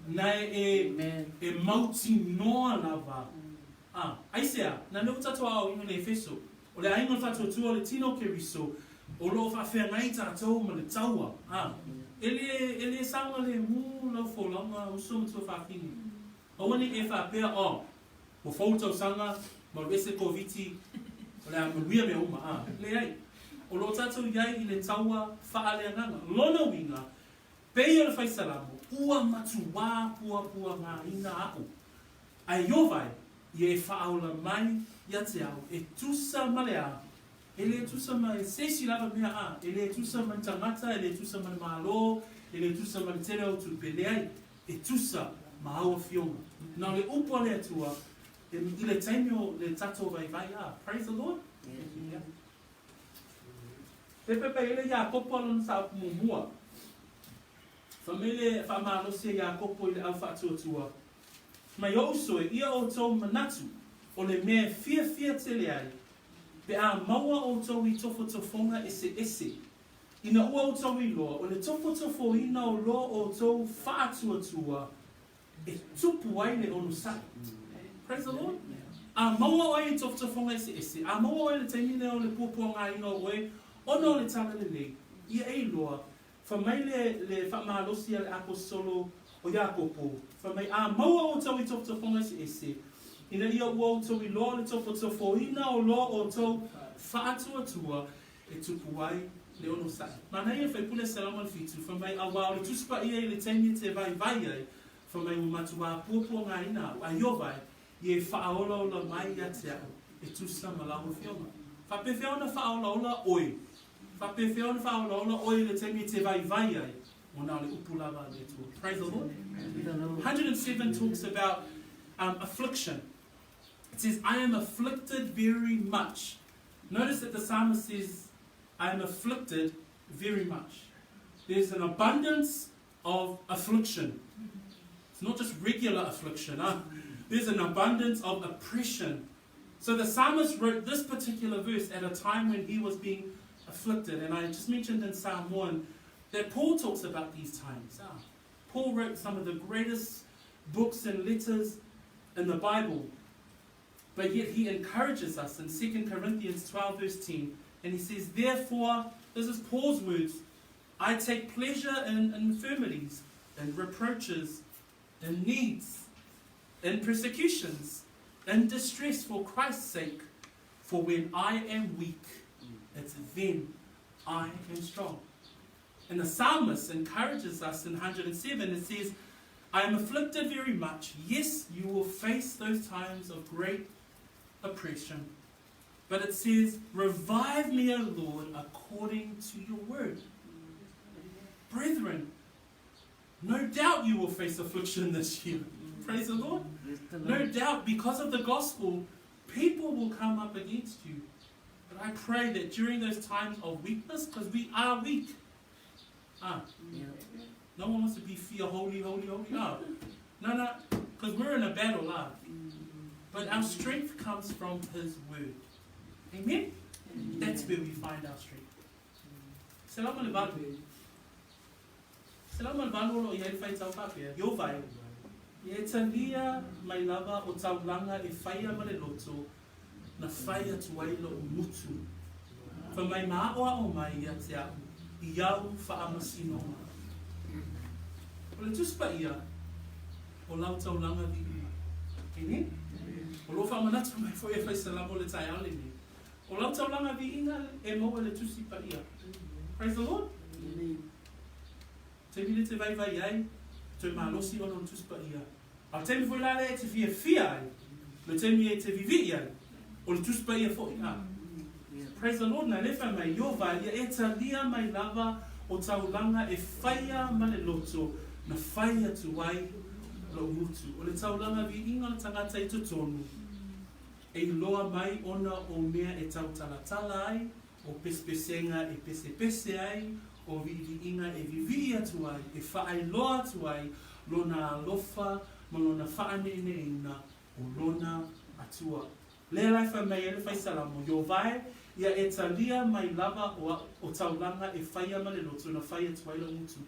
Nai e mauti noa lava. Ai sea, na leo tatou au inga le Efeso. O le ainga whaatuatua o le tino ke riso, o lo whawhea ngai tatou ma le taua. Ele sanga le mu lau wholanga o soma tua whawhini. O wani e whapea o whautou sanga, ma rese koviti, o le amaruia me uma. Le ai, o lo tatou iai i le taua whaalea nganga. Lona winga, pei o le whai Salamo, ua matuwa pua ngā ina ako. Ai yo vai, i e whaaola mai ia te au, e tusa malea, ele tusa mai sesi lava mea a, ele tusa mai tangata, ele tusa mai malo, ele tusa mai tere o tu peleai, e tusa ma aua fionga. Nā le upua le atua, i le taimi o le tatou vai a. Praise the Lord. Yeah. Te pepe ele ia kopo alona sa upu mumua. Whamele whamalosia ia kopo i le au whaatuatua. Mai oso e ia o tau manatu, o le mea fia tele ai, pe a maua o tau i tofo tofonga ese. Ina ua o tau i loa, o le tofo ina o loa o tau whaatuatua, e tupu ai le onu sai. Praise the Lord. A maua ai i tofo tofonga ese. A maua ai le taimine o le pupua ngā ina o oe, ona o le tala le nei, ia e loa, whamai le whamalosia le apostolo, o Iakopo, whamai a maua o tau i tofo tofonga ese, ina ia ua o tau i loa le tofo ina o loa o tau whaatuatua e tupu ai le ono sai. Mana ia whaipule Salamo le fitu, whamai a wā o le tusi Paia i le taimi te vai ai, whamai o matua pua ngā ina, a io vai, i e whaaola o la mai ia te au, e tusa malawa fionga. Whapewheona whaaola oi, whapewheona whaaola oi le taimi te vai ai, Praise the Lord. 107 talks about affliction. It says, I am afflicted very much. Notice that the psalmist says, I am afflicted very much. There's an abundance of affliction. It's not just regular affliction. There's an abundance of oppression. So the psalmist wrote this particular verse at a time when he was being afflicted. And I just mentioned in Samoan that Paul talks about these times. Paul wrote some of the greatest books and letters in the Bible, but yet he encourages us in 2 Corinthians 12 verse 10, and he says, therefore, this is Paul's words, I take pleasure in infirmities, in reproaches, in needs, in persecutions, in distress for Christ's sake, for when I am weak, it's then I am strong. And the psalmist encourages us in 107, it says, I am afflicted very much. Yes, you will face those times of great oppression. But it says, revive me, O Lord, according to your word. Brethren, no doubt you will face affliction this year. Praise the Lord. No doubt, because of the gospel, people will come up against you. But I pray that during those times of weakness, because we are weak. No one wants to be fear, holy, holy, holy. No, because we're in a battle. But our strength comes from his word. Amen? That's where we find our strength. Salamo le valu. Salamo le valu lo iai whai tau kapea. Yo vai. Ie talia mai lava o taulanga e whaia ma le loto na whaia tuailo o mutu. Fa mai maaoa o mai ia te au. I au whaamasino. O le tuspa ia o lau taulanga vi ia. Amen? O lo whaamanatu mai fo e whai salamo le tai ale ni. O lau taulanga vi inga e mo le tusi pa ia. Praise the Lord. Te mire te vai vai ai, te malosi o non tuspa ia. Al te mi foi la le te fia ai, le te mi e te vivi ai, o le tuspa ia fo ia. Praise the Lord, na lefa mai yo vai, ia e talia mai lava o taulanga e whaia ma le loto, na whaia tuai lo mutu. O le taulanga vi inga le tangata i tutonu, e loa mai ona o mea e tau talatala ai, o pespesenga e pese ai, o vivi inga e vivi atu ai, e whaai loa atu ai, lona alofa, ma lona whaanene ina, o lona atua. Lea lai whai mai ele whai salamo, yo vai, ia e talia mai lava o taulanga e whaia ma le loto, na whaia atu ai la mutu.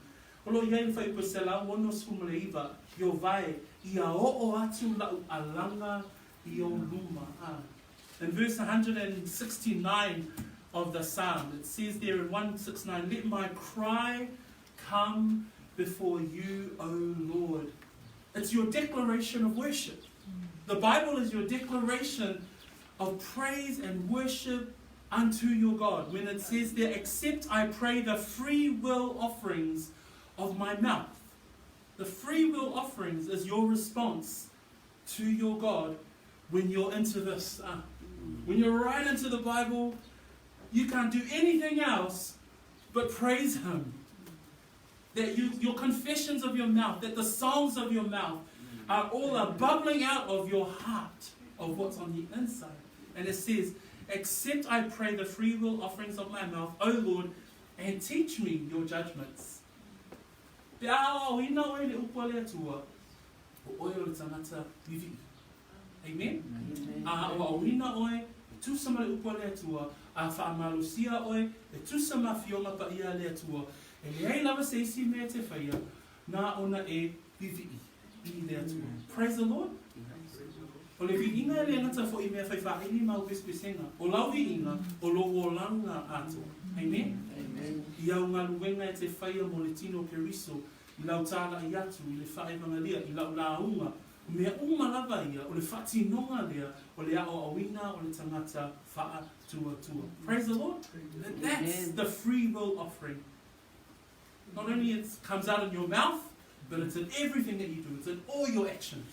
Olo ia i whai pesela, wono skumale iwa, yo vai, ia o atu lau alanga i o luma. In verse 169, of the psalm, it says there in 169, let my cry come before you, O Lord. It's your declaration of worship. The Bible is your declaration of praise and worship unto your God. When it says there, accept, I pray, the free will offerings of my mouth. The free will offerings is your response to your God when you're into this. When you're right into the Bible, you can't do anything else but praise him. That your confessions of your mouth, that the songs of your mouth are all bubbling out of your heart, of what's on the inside. And it says, accept, I pray, the free will offerings of my mouth, O Lord, and teach me your judgments. Amen? Tusama le upa le atua, a whaamalusia oe, e tusama fionga pa ia le atua, e le ei lava se isi mea te whaia, nā ona e vivi I le atua. Praise the Lord. O le vi inga le ngata fo I mea whai whaini mau pespesenga, o lau vi inga, o lo o langa atua. Amen? I au ngā luenga e te whaia mo le tino periso, I lau tāla I atu, I le whae mangalia, I lau la unga, mea uma lava ia, o le whati nonga lea, o le ao awina, o le tangata wha tua. Praise the Lord. That's the free will offering. Not only it comes out in your mouth, but it's in everything that you do. It's in all your actions.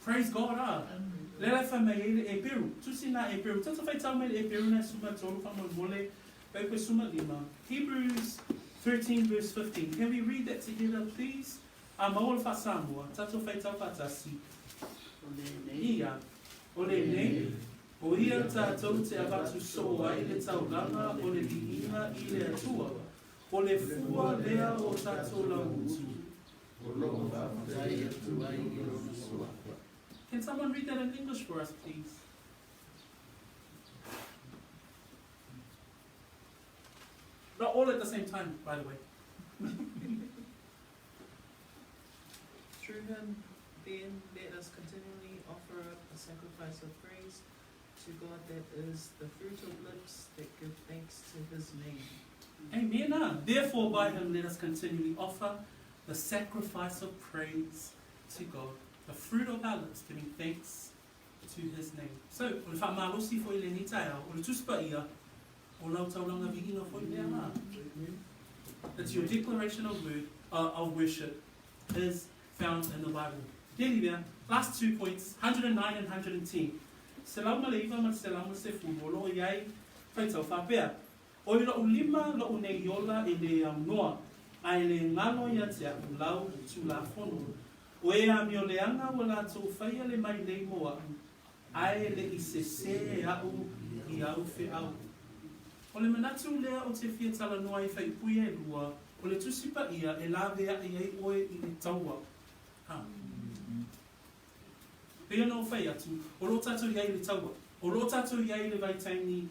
Praise God. Lele wha mei ele e peru. Tusi na e peru. Tata whai tau mele e peru na suma tolu wha mo mole. Pepe suma lima. Hebrews 13 verse 15. Can we read that together, please? Maol fa Samoa, tato whai tau patasi. Ia, o le nei, o ia tātou te abatu soa I le taulanga o le liinga I le atua, o le fua lea o tātou la mutu. Can someone read that in English for us, please? Not all at the same time, by the way. Through him, then, let us continually offer up a sacrifice of praise to God that is the fruit of lips that give thanks to his name. Amen. Therefore, by him, let us continually offer the sacrifice of praise to God, the fruit of our lips, giving thanks to his name. So, o le whaamalosi fo I le nitai au, o le tuspa ia, o lau taulanga vihinga fo I mea la. It's your declaration of worship is found in the Bible. Last 2 points, 109 and 110. Salamo le iwa ma salamo se fulu, lo iai, whaitau whapea. O i lo lima lo nei yola e le noa, ai le ngalo ia te aku lau tu la fono. O e a mio leanga wala tō whaia le mai nei moa, ai le i se se au i au whi au. O le manatu lea o te fia tala noa i whai pui e lua, o le tusi Paia e lawe a i ei oe i le taua. Pea no whai atu, o lo tatu iai le taua, o lo tatu iai le vaitaini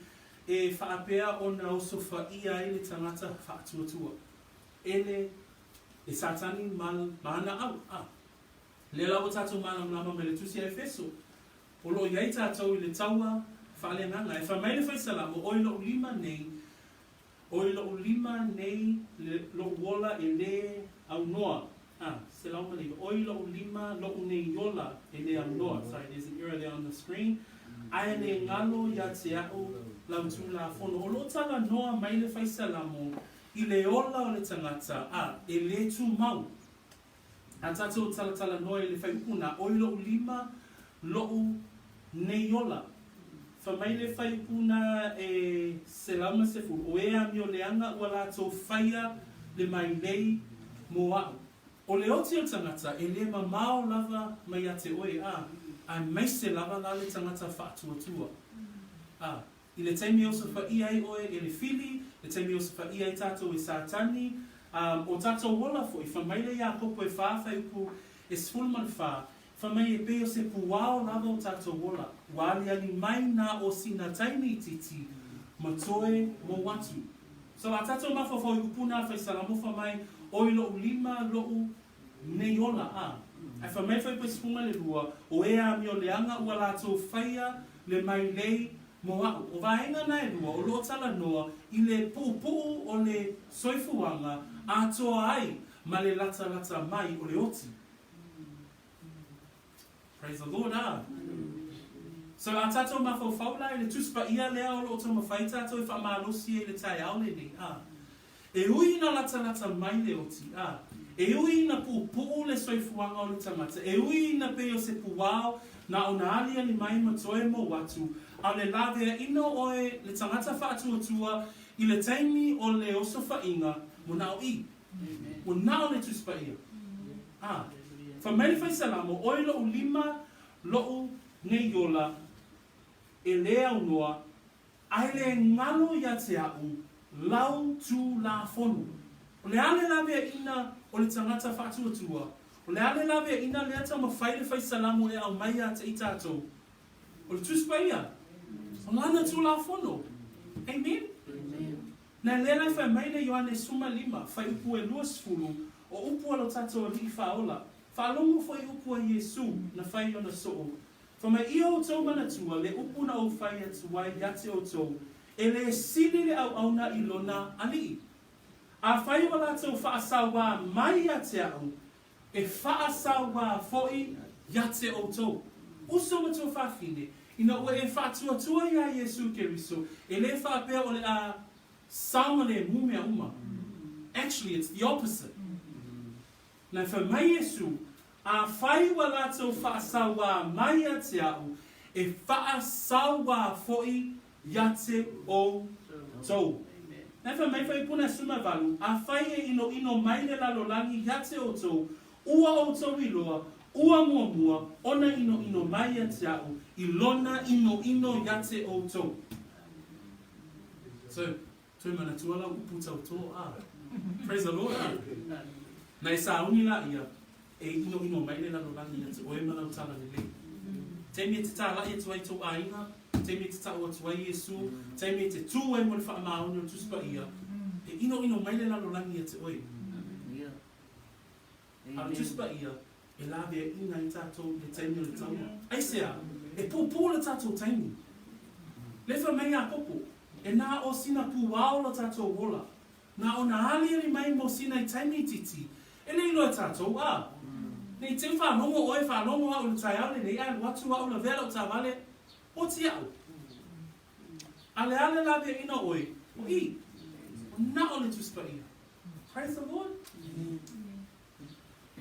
e whaapea o na oso whaia i le tangata whaatuatua. Ele e satani mana au. Le lau tatu mana mlama me le tusi e feso. O lo iai tātou i le taua whaale nganga. E whamai le whai Salamo, oi lo lima nei lo wola e le au noa. Salamo le oi lo lima lo nei yola e le au noa. Sorry, there's an error there on the screen. Ai le ngalo ya te au lau tu la fono. O lo tala noa mai le whai Salamo i le ola o le tangata. E le tu mau. A tātou tala noa i le whai upuna. Oi lo lima lo nei yola. Whamai le whai upuna e Salamo se fu. O ea mio leanga ua la tō whaia le mai nei mo au. O le oti o tangata e le mamao lava mai a te oe. Ai mai se lava la le tangata whaatuatua. I le teimi o sa whaia i oe e le fili, le teimi o sa whaia i tātou e sātani, o tātou wola fo, i whamai le ia kopo e whawhai upu e sfulman wha, whamai e peo se puwao lava o tātou wola, wali ali mai nā o sina taimi titi, matoe mo watu. So a tātou mawhawhau i upuna whai Salamo whamai, oi lo lima lo nei ola Ai whamai whai sfunga le rua, o ea mio leanga ua lātou whaia le mai lei mo au. O vaenga nai rua, o lo tala noa, i le pūpū o le soifuanga, atoa ai, ma le lata mai o le oti. Praise the Lord, So a tātou mawhau whaulai, le tuspa ia lea o lo tō mawhai tātou e whamalosi e le tai au le nei, E ui na lata mai le oti, E ui na pūpū le soifuanga o le tangata. E ui na peo se puwao na o na alia ni mai matoe mo watu. A le lawea ino oe le tangata whaatuatua i le taimi o le oso whainga mo nao i. Mo nao le tuspa ia. Whamai whai Salamo, oi lo lima lo nei yola e le au noa ai le ngalo ia te au lau tu la fonu. O le ale lawea ina o le tangata whaatuatua. O le ale lawea ina le ata mawhai le whai Salamo e au mai a te i tātou. O le tuspa ia. O lana tu la fono. Amen? Na le lai whai mai le Ioane suma lima, whai upu e luas fulu, o upu alo tātou a li whaola. Whaalomu whai upu a Yesu na whai o na soo. Whamai ia o tau manatua, le upu na o whai atuai yate o tau, e le sili le au auna i lona ali. A whai o lātou whaasawa mai yate au, e whaasawa foi yate o tau. Uso ma tau whawhine, ina ua e whaatuatua ia Yesu Keriso, e le whaapea o le a sauma le mumea uma. Actually, it's the opposite. Na whamai Yesu, a whai wa lātou whaasawa mai ate au, e whaasawa foi yate o tau. Na whamai whai puna suma valu, a whai e ino mai le lalolangi yate o tau, ua o tau i loa, ua mua, ona ino mai ate au, i lona ino yate o tau. So, tui mana tuala upu tau tō, Praise the Lord, Nei sa uni la ia, e ino mai le lalolangi ate, o e mana utala le le. Teimi te tā lai atu ai tō ainga, teimi te tā o atu ai Yesu, teimi te tū e mo le wha maoni o tuspa ia, e ino mai le lalolangi ate oi. A tuspa ia, e lawea ina i tātou le teimi o le taua. Aisea, e pūpū le tātou teimi. Le wha mei a popo, e nā o sina pūwao lo tātou wola, nā o na alia ni mai mo sina i teimi titi, e le ilo e tātou Nei te whanongo oe whanongo au le tai au le nei ai watu au le vela o tā wale, o ti au. Ale lawe ina oe, o I, o na o le tuspa ia. Praise the Lord.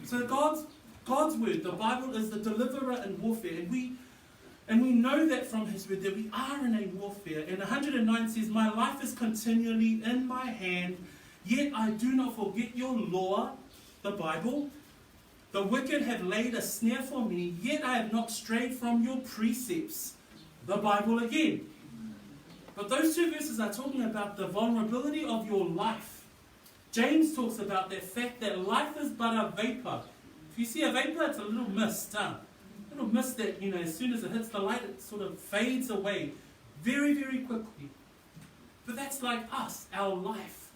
So God's word, the Bible is the deliverer in warfare, and And we know that from his word that we are in a warfare. And 109 says, my life is continually in my hand, yet I do not forget your law, the Bible. The wicked have laid a snare for me, yet I have not strayed from your precepts, the Bible again. But those two verses are talking about the vulnerability of your life. James talks about the fact that life is but a vapor. If you see a vapor, it's a little mist. A little mist that, as soon as it hits the light, it sort of fades away very, very quickly. But that's like us, our life.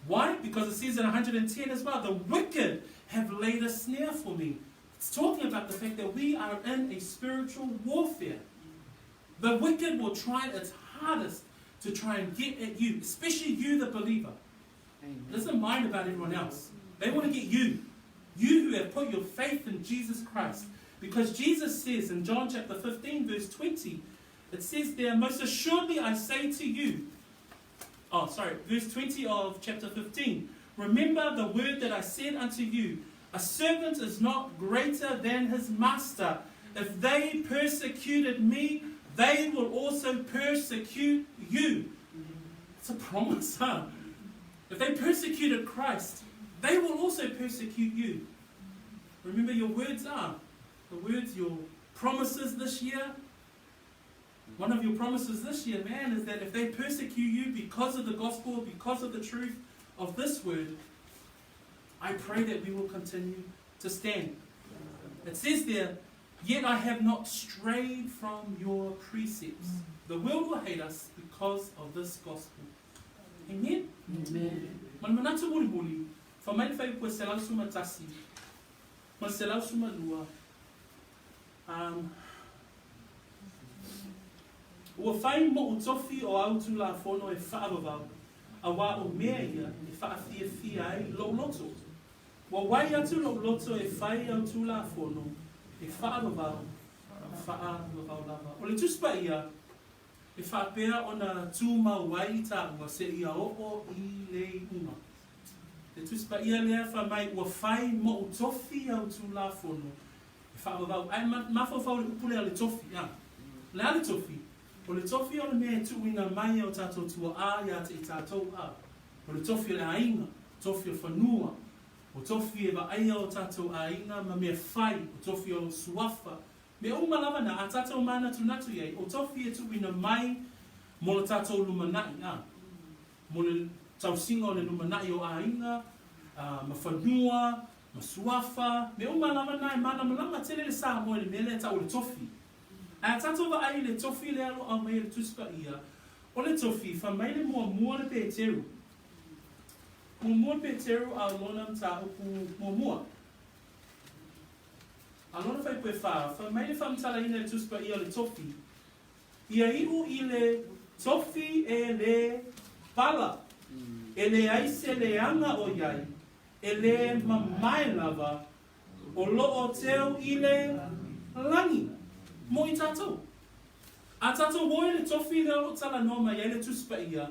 Why? Because it says in 110 as well, the wicked have laid a snare for me. It's talking about the fact that we are in a spiritual warfare. The wicked will try its hardest to try and get at you, especially you, the believer. It doesn't mind about everyone else. They want to get you. You who have put your faith in Jesus Christ. Because Jesus says in John chapter 15, verse 20, it says there, most assuredly I say to you, verse 20 of chapter 15, remember the word that I said unto you, a servant is not greater than his master. If they persecuted me, they will also persecute you. It's a promise, If they persecuted Christ, they will also persecute you. Remember your words your promises this year. One of your promises this year, man, is that if they persecute you because of the gospel, because of the truth of this word, I pray that we will continue to stand. It says there, yet I have not strayed from your precepts. The world will hate us because of this gospel. Amen? Amen. Manmanatu buli fa mai fai ko selau suma tasi. Ma selau suma lua. Ua fai mo utofi o autu la fono e whaabawau. A wā o mea ia e whaafia fia ai lo loto. Wa wai atu lo loto e whai autu la fono e whaabawau. Whaabawau lava. O le tuspa ia e whaapea o na tūma wai ta ua se ia o I le uma. Le tuspa ia lea wha mai ua whai mo utofi autu la fono e whaabawau. Ai mawhawhau le upule a le tofi. Le ale tofi. O le tofi o le mea tuinga mai o tātou tua a ia te I tātou a. O le tofi o le ainga, tofi o whanua. O tofi e wa aia o tātou a inga ma mea whai, o tofi o suafa. Me umalawa na a tātou mana tunatu iei, o tofi e tuina mai mo le tātou lumanai. Mo le tausinga o le lumanai o a inga, ma whanua, ma suafa. Me umalawa na e mana malama tele le Samoa le mea le ta o le tofi. A tātou wa ai le tofi le alo au mai le tuspa ia. O le tofi, wha mai le mua le pēteru. Mua le pēteru a lona mta upu mua. A lona whai pue wha mai le whamtala ina le tuspa ia le tofi. Ia iu I le tofi e le pala. E le aise le anga o iai. E le mamai lava. O loo teo I le langi. Mo I tātou. A tātou hoi le tofi le alo tala no mai le tuspa ia.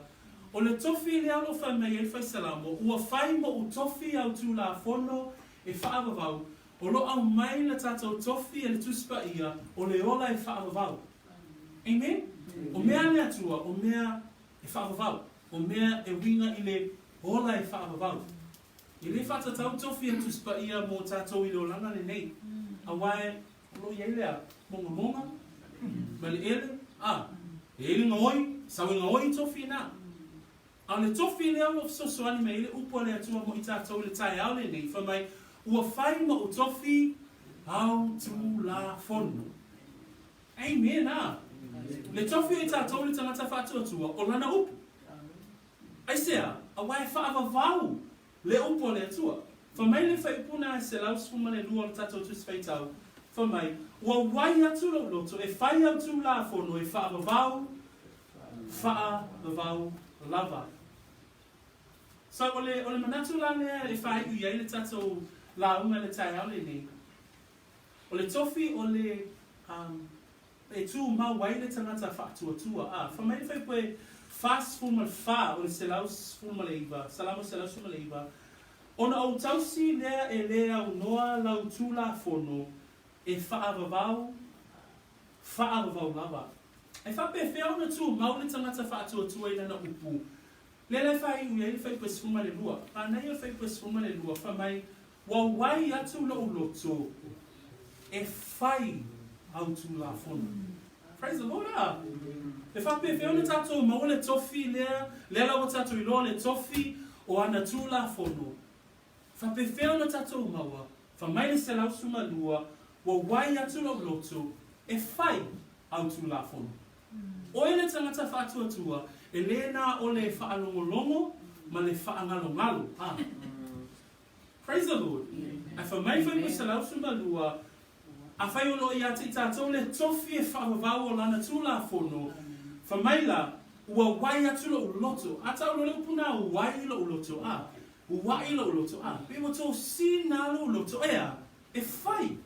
O le tofi le alo whai mai whai salamo. Ua whai mo u tofi au tū la fono e whaavavau. O lo au mai le tātou tofi e le tuspa ia. O le ola e whaavavau. Amen? O mea le atua, o mea e whaavavau. O mea e winga I le ola e whaavavau. I le whatatau tofi e tuspa ia mo tātou I lo langa le nei. A wae, lo iei lea. Monga, ma le ele, ele ngoi, sawe ngoi tofi na. A le tofi le alo sosoani me ele upo le atua mo I tātou le tai au le nei, wha mai ua whai ma o tofi au tu la fono. Amen, Le tofi I tātou le tangata whātua o lana upu. Ai sea, a wai whaavavau le upo le atua. Wha mai le whaipuna se lau sfuma le lua le tātou tus whaitau. Wha mai, ua wai atu lo loto, e whai atu la fono, e whaavavau lava. So, o le manatu la lea, e whai uiei le tatou la unga le tai au le nei. O le tofi, o le, e tū mau wai le tangata whaatua. Wha mai whai koe fast fulma wha, o le selaus fulma le iwa, salamo selaus fulma le iwa. Ona au tausi lea e lea unoa lau tū la fono, e whaavavau whaarau lava. E whape whia na tū maule tangata whaatua tuaina na upu. Lele whai ui e whai pasfunga le lua. Anai e whai pasfunga le lua. Whamai wawai atu lo uloto. E whai au tū la whonu. Praise the Lord. E whape whia na tato maule tofi lea. Lela o tato ilo le tofi o ana tū la whonu. Whape whia na tato maua. Whamai le se lau sunga lua. Wawai atu lo uloto. E whai au tū la whonu. O ele tangata whaatua tua. E lena o le whaalongolongo, ma le whaangalongalo. Praise the Lord. A whamai whai pa salau sumalua, a whai olo i ati tātou le tofi e whaavavau o lana tūla whono, whamai la, ua wai atu lo uloto. A tau lo leupuna wai lo uloto. Wai lo uloto. Pe mo tō si nā lo uloto. E whai.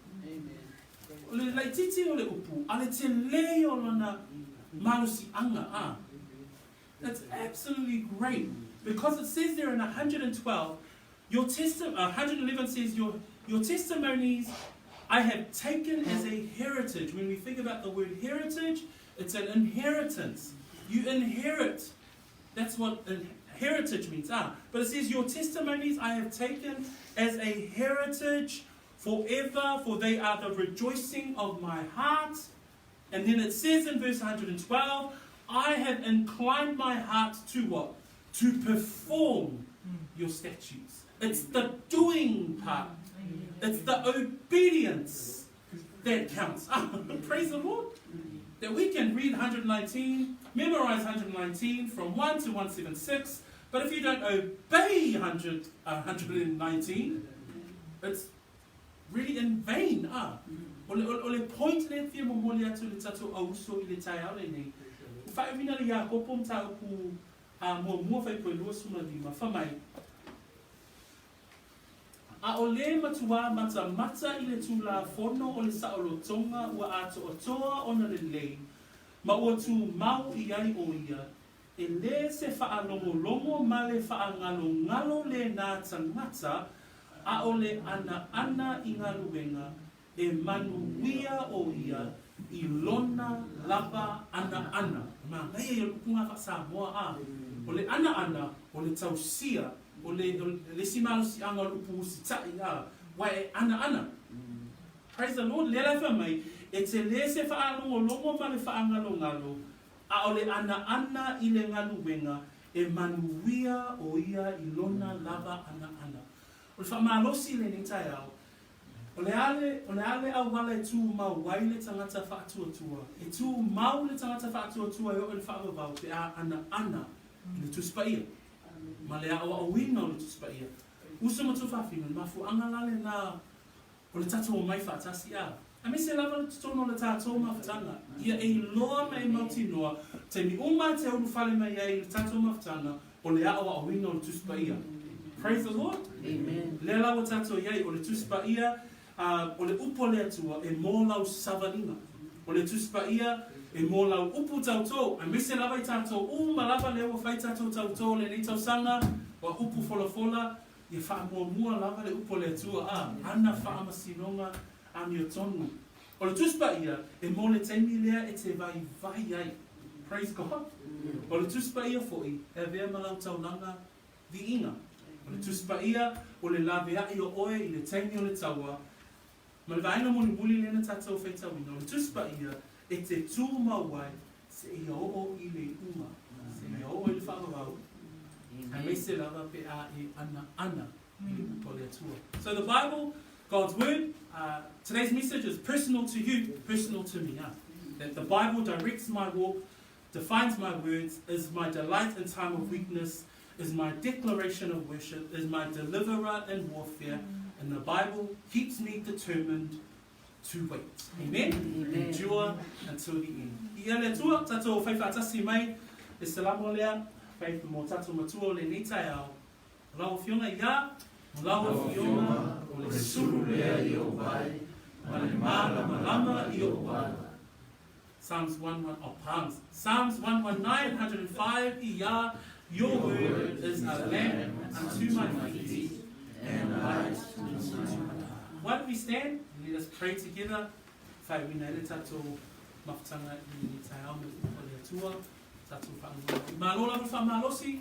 O le laititi o le upu, a le te lei o lana malusi anga. That's absolutely great. Because it says there in 112, 111 says, your testimonies I have taken as a heritage. When we think about the word heritage, it's an inheritance. You inherit. That's what heritage means. But it says, your testimonies I have taken as a heritage forever, for they are the rejoicing of my heart. And then it says in verse 112, I have inclined my heart to what? To perform your statutes. It's the doing part. It's the obedience that counts. Praise the Lord. That we can read 119, memorize 119 from 1 to 176, but if you don't obey 119, it's really in vain. O le point le fia momoli atu le tatu auso I le tai au le nei. Whae vina le ia kopom ta upu mua whai koe lua suma lima. Whamai. A o le matua mata I le tūla whono o le saolo tonga ua ato o toa ona le lei. Ma ua tū mau I ai o ia. E le se whaalongolongo ma le whaangalo le nā tangata. A o le ana I ngā luenga. E manuia o ia I lona lava ana. Ma ngai e lupunga ka Samoa O le ana, o le tausia, o le simalo si anga lupu si tai Wai e ana. Praise the Lord. Le la mai e te le se whaalongo ma le whaangalongalo. A o le ana I le ngaluwenga. E manuia o ia I lona lava ana. O le whamalosi le ni tai au. O le ale au wala e tū mau wai le tangata whaatuatua. E tū mau le tangata whaatuatua o le whaavavau pe a ana I le tūspaia. Ma le a o wina o le tūspaia. Usa matu whawhina, mafu angalale nā o le tato o mai whaatasi a. A me se lava le tutono le tato mawhatanga. Ia e loa mai mauti noa, te mi uma te uru whale mai le tato mawhatanga o le a o wina o le tūspaia. Praise the Lord. Amen. Le lawa tato iai o le tūspaia, o le upo le atua e mōlau savalinga. O le tūspaia e mōlau upu tautou. A mese lava I tātou malava le ua whai tātou tautou le nei tausanga. Wa upu fola. Ia whaamua lava le upo le atua. Ana whaamasinonga a mio tonu. O le tūspaia e mō le teimi lea e te vai ai. Praise God. O le tūspaia foi e vea malau taunanga vi inga. O le tūspaia o le lawe ai o oe I le teimi o le taua. Ma le vaina muli lena tātou whaitawina. O le tūspaia e te tū mawai se ia o I le uma. Se ia o I le whaavavau. A me se lava pe a e ana I le upo le atua. So the Bible, God's Word, today's message is personal to you, personal to me. That the Bible directs my walk, defines my words, is my delight in time of weakness, is my declaration of worship, is my deliverer in warfare, and the Bible keeps me determined to wait. Amen? Endure until the end. Ia le tua, tato whai whaatasi mai, e Salamo lea, whai mo tato matua le nitai au. Lau fionga ia, lau fionga o le suru lea I o vai, ma le malama I o wala. Psalms 119, 105, ia, your word is a lamp unto my feet, and a light unto my path. Why don't we stand? Let us pray together. Whai wina ele tato mawhatanga I tai au me o le atua, tātou whaanua. Malo lava whamalosi.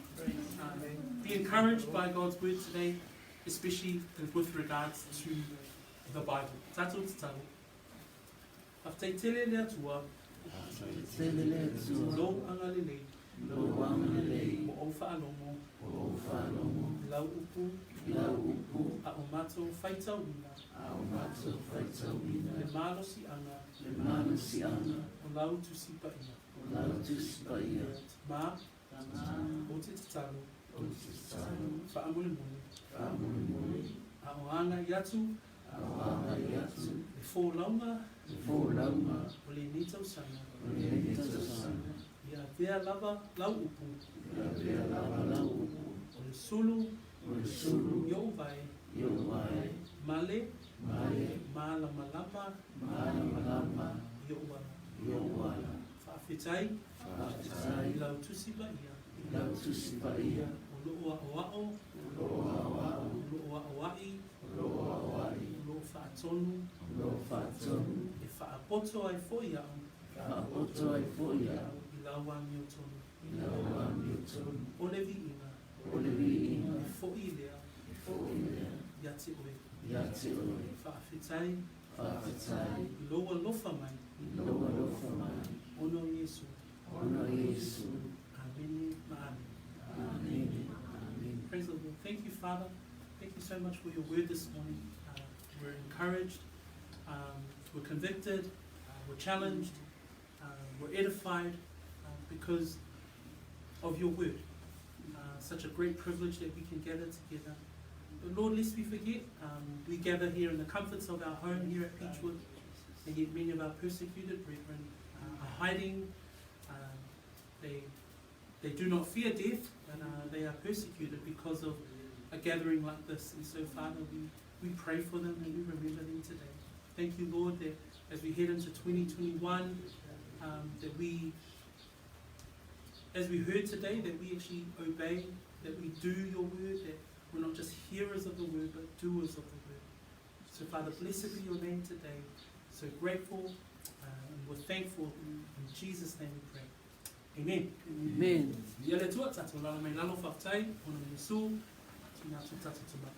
Be encouraged by God's word today, especially with regards to the Bible. Tātou te tau. Haftai tele le atua, lo anga lelei, mo o whaalomo, lau upu, a o mātou whaitau ina, le malosi anga, o lau tusi paia. Ma, o te tatalo, whaamule mole, a o anga I atu, le fō launga, o le nitau sana, ia vea lava lau upu, o le sulu, yo vai, male, malama, yo wala, whaafetai, I lau tusi paia, o loo a oao, loo a oai, loo whaatonu, e whaapoto ai fōi au, I lau wangi o tonu, o le vi ina, e fōi lea, yate oe, whaafetai, I loa lofa mai, ono Yesu, Amen, Amen. Praise the Lord. Thank you, Father. Thank you so much for your word this morning. We're encouraged, we're convicted, we're challenged, we're edified because of your word. Such a great privilege that we can gather together. But Lord, lest we forget, we gather here in the comforts of our home here at Peachwood, and yet many of our persecuted brethren are hiding. They do not fear death, but they are persecuted because of a gathering like this. And so, Father, we pray for them and we remember them today. Thank you, Lord, that as we head into 2021, that we, as we heard today, that we actually obey, that we do your word, that we're not just hearers of the word, but doers of the word. So, Father, blessed be your name today. So grateful, and we're thankful. In Jesus' name we pray. Amen. Amen. Ia le tua, tātou lala mai lalo whaftai, ona Yesu, tina tu tātou tuma.